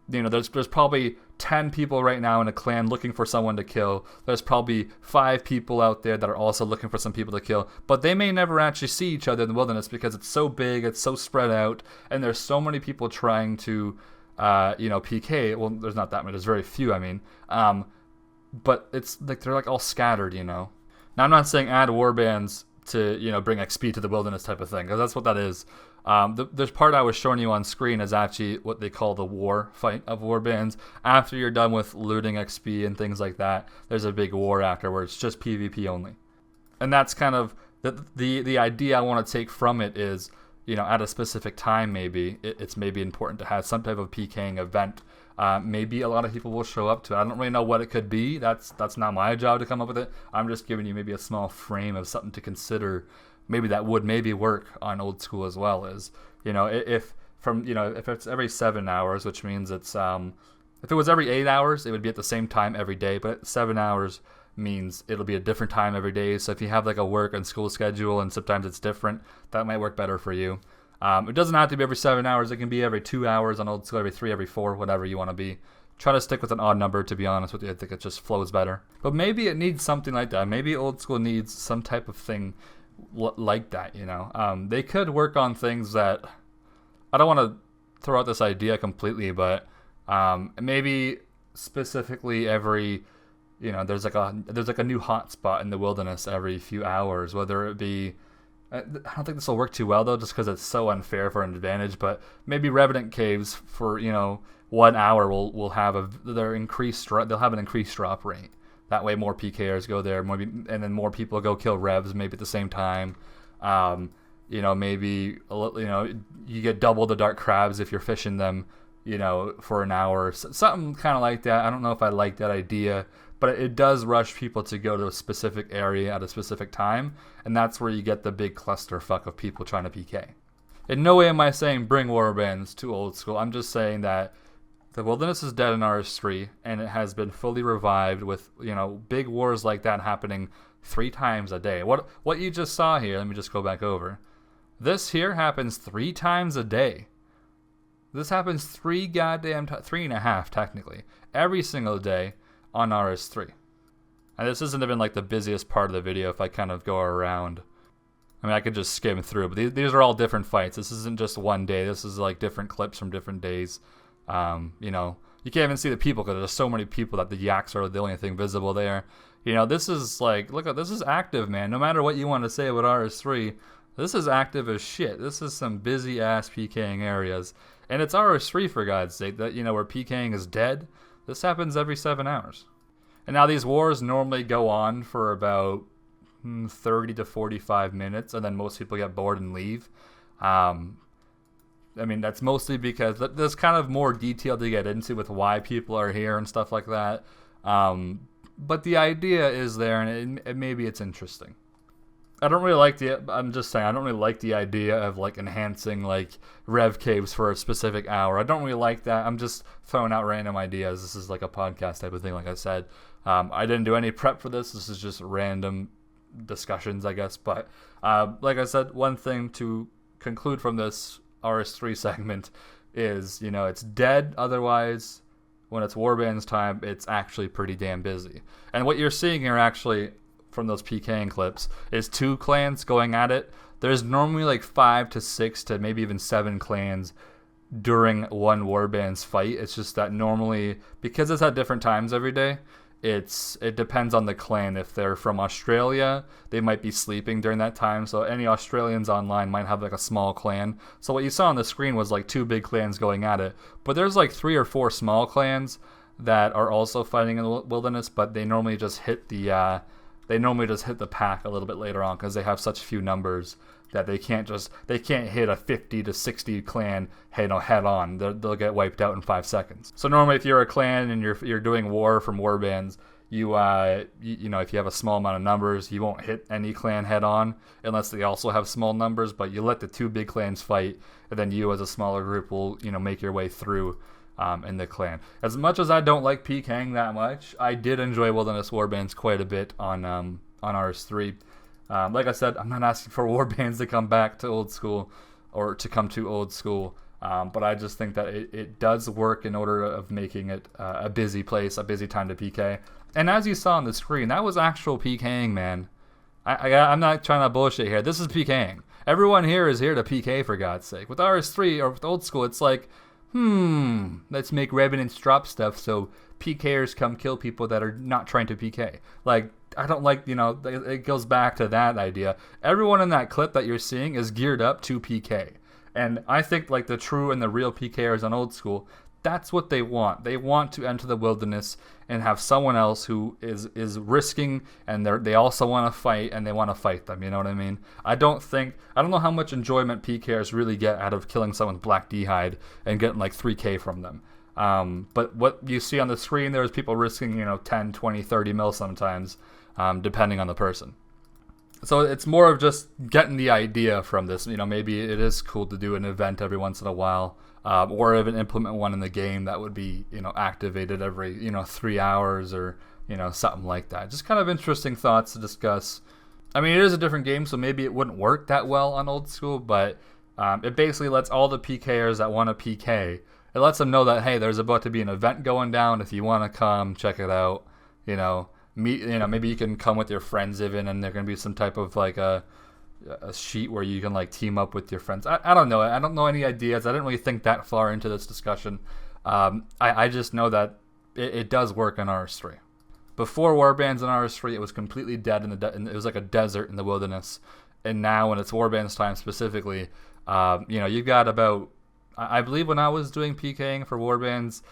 there's probably 10 people right now in a clan looking for someone to kill. There's probably 5 people out there that are also looking for some people to kill, but they may never actually see each other in the wilderness because it's so big, it's so spread out, and there's so many people trying to PK. Well, there's not that many, there's very few, I mean, but it's like they're like all scattered. Now I'm not saying add warbands to bring XP to the wilderness type of thing, because that's what that is. The part I was showing you on screen is actually what they call the war fight of warbands. After you're done with looting XP and things like that, there's a big war after where it's just PvP only. And that's kind of the idea I want to take from it is, at a specific time, maybe it's maybe important to have some type of PKing event. Maybe a lot of people will show up to it. I don't really know what it could be. That's not my job to come up with it. I'm just giving you maybe a small frame of something to consider. Maybe that would maybe work on old school as well. As if it's every 7 hours, which means it's if it was every 8 hours, it would be at the same time every day. But 7 hours means it'll be a different time every day. So if you have like a work and school schedule and sometimes it's different, that might work better for you. It doesn't have to be every 7 hours. It can be every 2 hours on old school, every 3, every 4, whatever you want to be. Try to stick with an odd number, to be honest with you. I think it just flows better. But maybe it needs something like that. Maybe old school needs some type of thing like that. They could work on things that, I don't want to throw out this idea completely, but maybe specifically every, there's like a new hotspot in the wilderness every few hours, whether it be, I don't think this will work too well though, just because it's so unfair for an advantage. But maybe Revenant Caves for 1 hour will have they'll have an increased drop rate. That way, more PKers go there, and then more people go kill Revs maybe at the same time. Maybe you get double the dark crabs if you're fishing them, for an hour, something kind of like that. I don't know if I like that idea, but it does rush people to go to a specific area at a specific time, and that's where you get the big clusterfuck of people trying to PK. In no way am I saying bring warbands to old school. I'm just saying that the wilderness is dead in RS3, and it has been fully revived with big wars like that happening 3 times a day. What you just saw here, let me just go back over. This here happens 3 times a day. This happens 3.5 technically, every single day on RS3. And this isn't even like the busiest part of the video if I kind of go around. I mean, I could just skim through, but these are all different fights. This isn't just one day. This is like different clips from different days. You can't even see the people because there's so many people that the yaks are the only thing visible there. This is like, this is active, man. No matter what you want to say about RS3, this is active as shit. This is some busy ass PKing areas, and it's RS3 for God's sake. That where PKing is dead. This happens every 7 hours, and now these wars normally go on for about 30 to 45 minutes, and then most people get bored and leave. I mean, that's mostly because there's kind of more detail to get into with why people are here and stuff like that. But the idea is there, and maybe it's interesting. I don't really like I'm just saying, I don't really like the idea of like enhancing like rev caves for a specific hour. I don't really like that. I'm just throwing out random ideas. This is like a podcast type of thing, like I said. I didn't do any prep for this. This is just random discussions, I guess. But like I said, one thing to conclude from this RS3 segment is, it's dead. Otherwise, when it's warbands time, it's actually pretty damn busy. And what you're seeing here actually from those PKing clips is 2 clans going at it. There's normally like 5 to 6 to maybe even 7 clans during one warband's fight. It's just that normally, because it's at different times every day, it depends on the clan. If they're from Australia, they might be sleeping during that time. So any Australians online might have like a small clan. So what you saw on the screen was like 2 big clans going at it. But there's like 3 or 4 small clans that are also fighting in the wilderness, but they normally just hit the pack a little bit later on because they have such few numbers that they can't hit a 50 to 60 clan head on. They'll get wiped out in 5 seconds. So normally, if you're a clan and you're doing war from warbands, you know, if you have a small amount of numbers, you won't hit any clan head on unless they also have small numbers. But you let the 2 big clans fight, and then you as a smaller group will, you know, make your way through in the clan. As much as I don't like PKing that much, I did enjoy Wilderness Warbands quite a bit on RS3. Like I said, I'm not asking for warbands to come back to old school or to come to old school, but I just think that it does work in order of making it a busy place, a busy time to PK. And as you saw on the screen, that was actual PKing, man. I'm not trying to bullshit here. This is PKing. Everyone here is here to PK, for God's sake. With RS3 or with old school, it's like, let's make Revenants drop stuff so PKers come kill people that are not trying to PK. Like, I don't like, you know, it goes back to that idea. Everyone in that clip that you're seeing is geared up to PK. And I think, like, the true and the real PKers on old school, that's what they want. They want to enter the wilderness and have someone else who is risking, and they also want to fight, and they want to fight them. You know what I mean? I don't know how much enjoyment PKers really get out of killing someone with Black D-Hide and getting like 3K from them. But what you see on the screen, there's people risking, you know, 10, 20, 30 mil sometimes, depending on the person. So it's more of just getting the idea from this. You know, maybe it is cool to do an event every once in a while, or even implement one in the game that would be, you know, activated every, you know, 3 hours or, you know, something like that. Just kind of interesting thoughts to discuss. I mean, it is a different game, so maybe it wouldn't work that well on old school, but it basically lets all the PKers that want to PK, it lets them know that, hey, there's about to be an event going down. If you want to come, check it out, you know. Maybe you can come with your friends even, and there can be some type of like a sheet where you can like team up with your friends. I don't know. I don't know any ideas. I didn't really think that far into this discussion. I just know that it does work in RS3. Before warbands in RS3, it was completely dead it was like a desert in the wilderness. And now when it's warbands time specifically, you know, you've got about, I believe when I was doing PKing for warbands,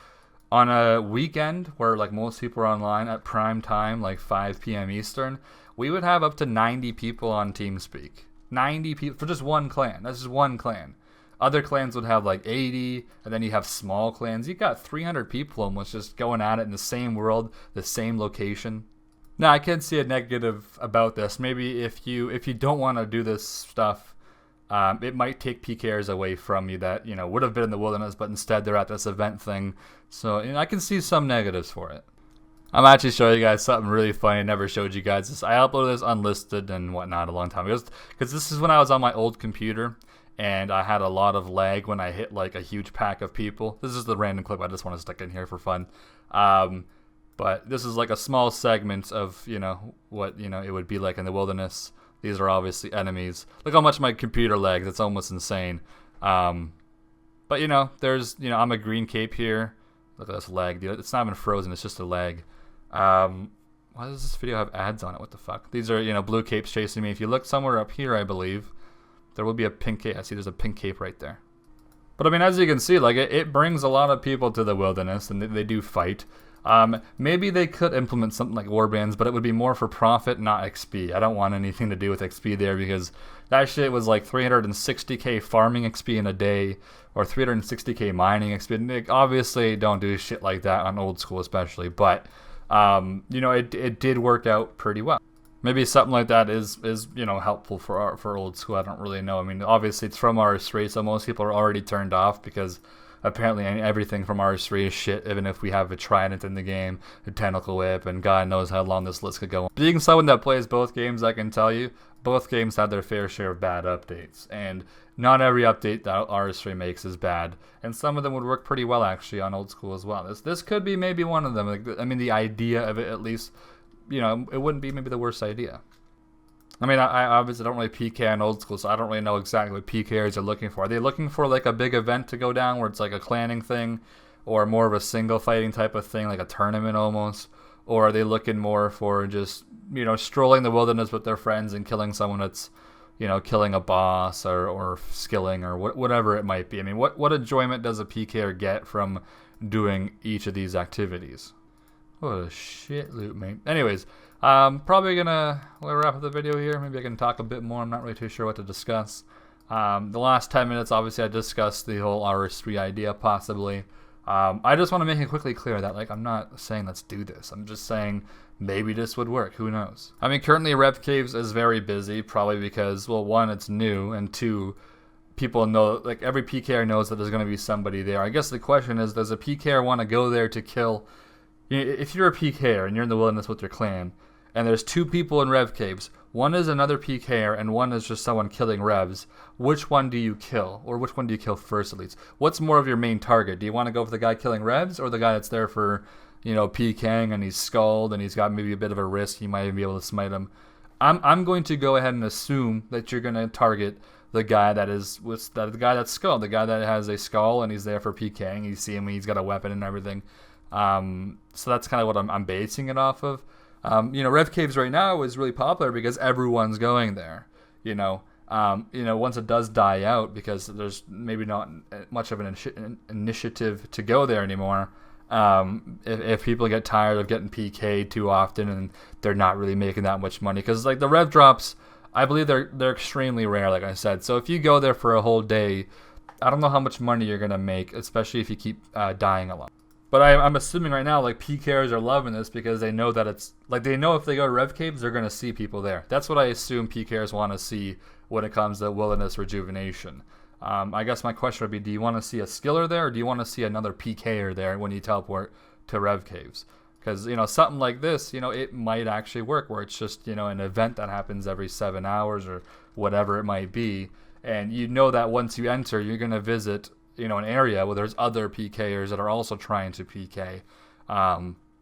on a weekend where like most people are online at prime time, like 5 p.m. Eastern, we would have up to 90 people on TeamSpeak. 90 people for just one clan. That's just one clan. Other clans would have like 80, and then you have small clans. You got 300 people almost just going at it in the same world, the same location. Now I can see a negative about this. Maybe if you don't want to do this stuff, it might take PKers away from you that, you know, would have been in the wilderness, but instead they're at this event thing. So, you know, I can see some negatives for it. I'm actually showing you guys something really funny. I never showed you guys this. I uploaded this unlisted and whatnot a long time ago, because this is when I was on my old computer and I had a lot of lag when I hit like a huge pack of people. This is the random clip I just want to stick in here for fun. But this is like a small segment of, you know, what, you know, it would be like in the wilderness. These are obviously enemies. Look how much my computer lags. It's almost insane. But, you know, there's, you know, I'm a green cape here. Look at this lag, dude. It's not even frozen. It's just a lag. Why does this video have ads on it? What the fuck? These are, you know, blue capes chasing me. If you look somewhere up here, I believe, there will be a pink cape. I see there's a pink cape right there. But, I mean, as you can see, like, it brings a lot of people to the wilderness, and they do fight. Maybe they could implement something like warbands, but it would be more for profit, not XP. I don't want anything to do with XP there, because that shit was like 360k farming XP in a day, or 360k mining XP. And they obviously don't do shit like that on old school, especially. But you know, it did work out pretty well. Maybe something like that is you know, helpful for old school. I don't really know. I mean, obviously it's from RS3, so most people are already turned off because apparently everything from RS3 is shit, even if we have a Trident in the game, a Tentacle Whip, and God knows how long this list could go on. Being someone that plays both games, I can tell you, both games had their fair share of bad updates, and not every update that RS3 makes is bad, and some of them would work pretty well actually on old school as well. This could be maybe one of them. Like, I mean, the idea of it, at least, you know, it wouldn't be maybe the worst idea. I mean, I obviously don't really PK on old school, so I don't really know exactly what PKers are looking for. Are they looking for like a big event to go down where it's like a clanning thing, or more of a single fighting type of thing, like a tournament almost? Or are they looking more for just, strolling the wilderness with their friends and killing someone that's, killing a boss or skilling or whatever it might be? I mean, what enjoyment does a PKer get from doing each of these activities? What a shit loot, mate. Anyways, probably gonna wrap up the video here. Maybe I can talk a bit more. I'm not really too sure what to discuss. The last 10 minutes, obviously, I discussed the whole RS3 idea, possibly. I just want to make it quickly clear that, I'm not saying let's do this. I'm just saying maybe this would work. Who knows? I mean, currently Rev Caves is very busy, probably because, well, one, it's new, and two, people know, every PKer knows that there's going to be somebody there. I guess the question is, does a PKer want to go there to kill? If you're a PKer and you're in the wilderness with your clan, and there's two people in Rev Caves, one is another PKer and one is just someone killing Revs, which one do you kill? Or which one do you kill first, at least? What's more of your main target? Do you want to go for the guy killing Revs, or the guy that's there for, PKing and he's skulled and he's got maybe a bit of a risk, you might even be able to smite him? I'm going to go ahead and assume that you're going to target the guy the guy that's skulled, the guy that has a skull and he's there for PKing. You see him, he's got a weapon and everything. So that's kind of what I'm basing it off of. Rev Caves right now is really popular because everyone's going there. Once it does die out, because there's maybe not much of an initiative to go there anymore. If people get tired of getting PK'd too often and they're not really making that much money, because the rev drops, I believe they're extremely rare, like I said. So if you go there for a whole day, I don't know how much money you're gonna make, especially if you keep dying a lot. But I'm assuming right now, PKers are loving this because they know that it's, they know if they go to Rev Caves, they're going to see people there. That's what I assume PKers want to see when it comes to wilderness rejuvenation. I guess my question would be, do you want to see a skiller there, or do you want to see another PKer there when you teleport to Rev Caves? Because, something like this, it might actually work, where it's just, an event that happens every 7 hours or whatever it might be. And that once you enter, you're going to visit an area where there's other PKers that are also trying to PK.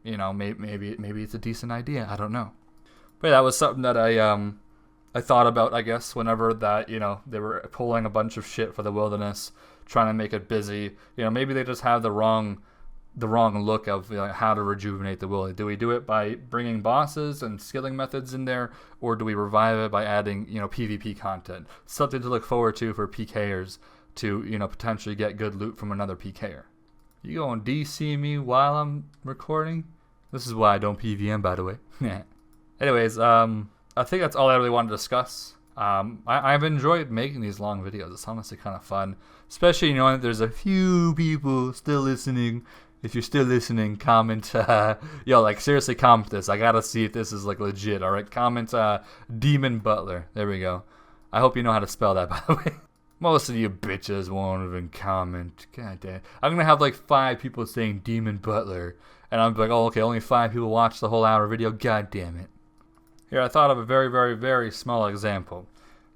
Maybe it's a decent idea. I don't know. But yeah, that was something that I thought about, I guess, whenever that, they were pulling a bunch of shit for the wilderness, trying to make it busy. Maybe they just have the wrong look of how to rejuvenate the wilderness. Do we do it by bringing bosses and skilling methods in there, or do we revive it by adding, PvP content? Something to look forward to for PKers, to potentially get good loot from another PKer. You gonna DC me while I'm recording? This is why I don't PVM, by the way. Anyways, I think that's all I really wanted to discuss. I've enjoyed making these long videos. It's honestly kind of fun, especially knowing that there's a few people still listening. If you're still listening, comment. Seriously, comment this. I gotta see if this is legit. All right, comment Demon Butler. There we go. I hope you know how to spell that, by the way. Most of you bitches won't even comment. God damn. I'm going to have 5 people saying Demon Butler. And I'm like, oh, okay, only 5 people watch the whole hour video. God damn it. Here, I thought of a very, very, very small example.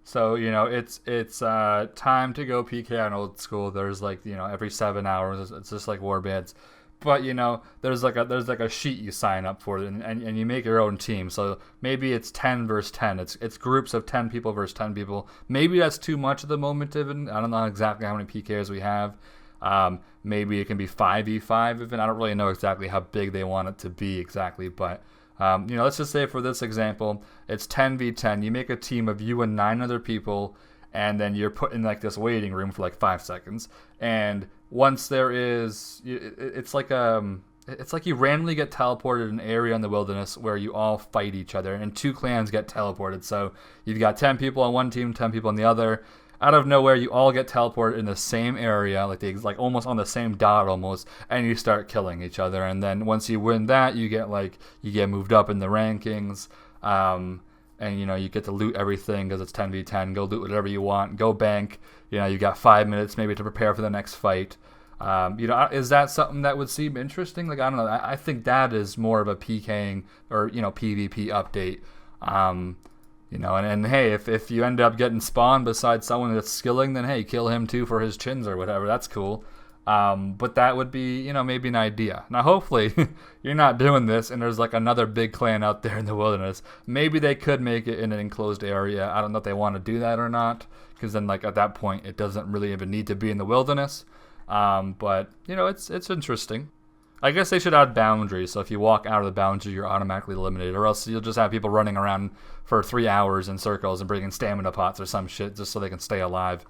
So, it's time to go PK on old school. There's every 7 hours. It's just like Warbands. But there's a sheet you sign up for, and you make your own team. So maybe it's 10 versus 10. It's groups of 10 people versus 10 people. Maybe that's too much at the moment, even. I don't know exactly how many PKs we have. Maybe it can be 5v5 even. I don't really know exactly how big they want it to be exactly, but let's just say for this example, it's 10v10. You make a team of you and 9 other people, and then you're put in this waiting room for 5 seconds. And once there is, it's like you randomly get teleported in an area in the wilderness where you all fight each other, and 2 clans get teleported. So you've got 10 people on one team, 10 people on the other. Out of nowhere, you all get teleported in the same area, almost on the same dot almost, and you start killing each other. And then once you win that, you get moved up in the rankings. And you get to loot everything because it's 10v10. Go loot whatever you want. Go bank. You got 5 minutes maybe to prepare for the next fight. Is that something that would seem interesting? I don't know. I think that is more of a PKing or PvP update. And hey, if you end up getting spawned beside someone that's skilling, then hey, kill him too for his chins or whatever. That's cool. But that would be, you know, maybe an idea. Now, hopefully, you're not doing this, and there's like another big clan out there in the wilderness. Maybe they could make it in an enclosed area. I don't know if they want to do that or not, because then, like, at that point, it doesn't really even need to be in the wilderness. But you know, it's interesting. I guess they should add boundaries, so if you walk out of the boundary, you're automatically eliminated, or else you'll just have people running around for 3 hours in circles and bringing stamina pots or some shit just so they can stay alive.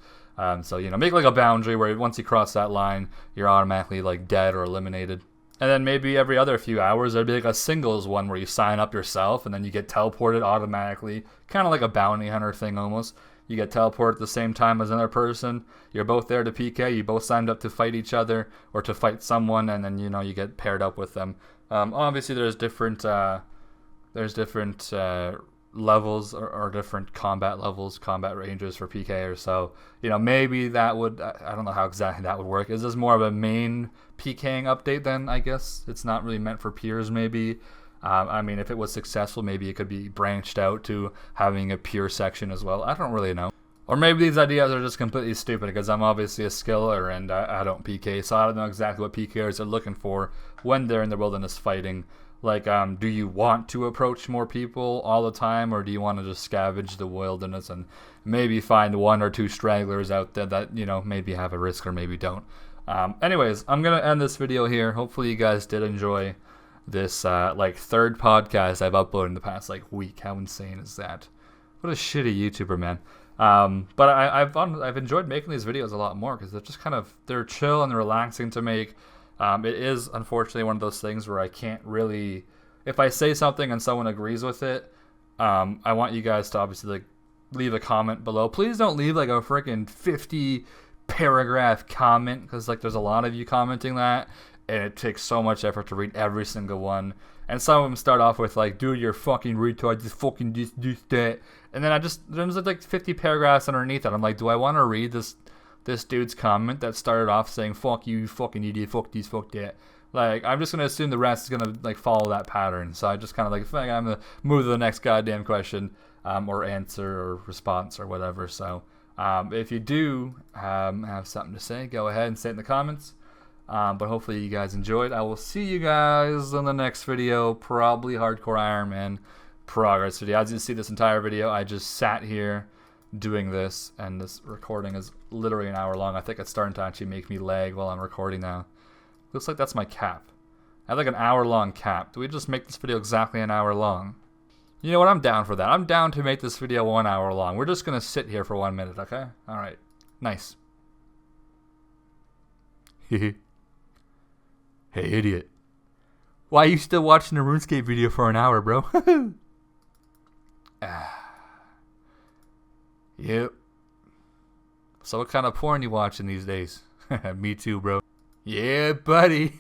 So, you know, make like a boundary where once you cross that line, you're automatically like dead or eliminated. And then maybe every other few hours, there'd be like a singles one where you sign up yourself and then you get teleported automatically, kind of like a bounty hunter thing almost. You get teleported at the same time as another person. You're both there to PK. You both signed up to fight each other or to fight someone, and then, you know, you get paired up with them. Obviously, there's different levels or different combat levels, combat ranges for PKers. So, you know, maybe that would, I don't know how exactly that would work. Is this more of a main PKing update then, I guess? It's not really meant for peers, maybe. I mean, if it was successful, maybe it could be branched out to having a pure section as well. I don't really know. Or maybe these ideas are just completely stupid because I'm obviously a skiller and I don't PK, so I don't know exactly what PKers are looking for when they're in the wilderness fighting. Like, do you want to approach more people all the time, or do you want to just scavenge the wilderness and maybe find 1 or 2 stragglers out there that, you know, maybe have a risk or maybe don't? Anyways, I'm going to end this video here. Hopefully you guys did enjoy this like 3rd podcast I've uploaded in the past like week. How insane is that? What a shitty YouTuber, man. But I've enjoyed making these videos a lot more because they're just kind of, they're chill and relaxing to make. It is unfortunately one of those things where I can't really, if I say something and someone agrees with it, I want you guys to obviously like leave a comment below. Please don't leave like a freaking 50 paragraph comment because like there's a lot of you commenting that, and it takes so much effort to read every single one. And some of them start off with like, dude, you're fucking retard, just fucking this, that. And then there's like 50 paragraphs underneath that. I'm like, do I want to read this dude's comment that started off saying, fuck you fucking idiot, fuck this, fuck that? Like, I'm just going to assume the rest is going to like follow that pattern. So I just kind of like, I'm going to move to the next goddamn question, or answer or response or whatever. So if you do have something to say, go ahead and say it in the comments. But hopefully you guys enjoyed. I will see you guys in the next video, probably Hardcore Iron Man progress video. As you see this entire video, I just sat here doing this, and this recording is literally an hour long. I think it's starting to actually make me lag while I'm recording now. Looks like that's my cap. I have like an hour-long cap. Do we just make this video exactly an hour long? You know what? I'm down for that. I'm down to make this video 1 hour long. We're just going to sit here for 1 minute, okay? Alright. Nice. Hey, idiot. Why are you still watching a RuneScape video for an hour, bro? Yep. So what kind of porn you watching these days? Me too, bro. Yeah, buddy.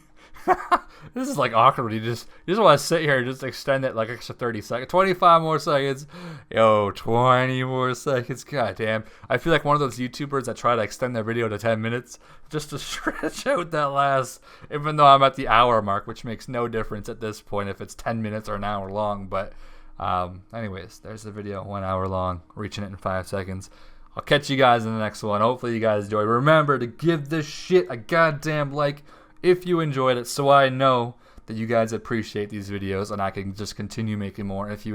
This is like awkward. You just want to sit here and just extend it like extra 30 seconds. 25 more seconds. Yo, 20 more seconds. God damn. I feel like one of those YouTubers that try to extend their video to 10 minutes just to stretch out that last, even though I'm at the hour mark, which makes no difference at this point if it's 10 minutes or an hour long. But anyways, there's the video, 1 hour long, reaching it in 5 seconds. I'll catch you guys in the next one. Hopefully you guys enjoy. Remember to give this shit a goddamn like if you enjoyed it, so I know that you guys appreciate these videos and I can just continue making more if you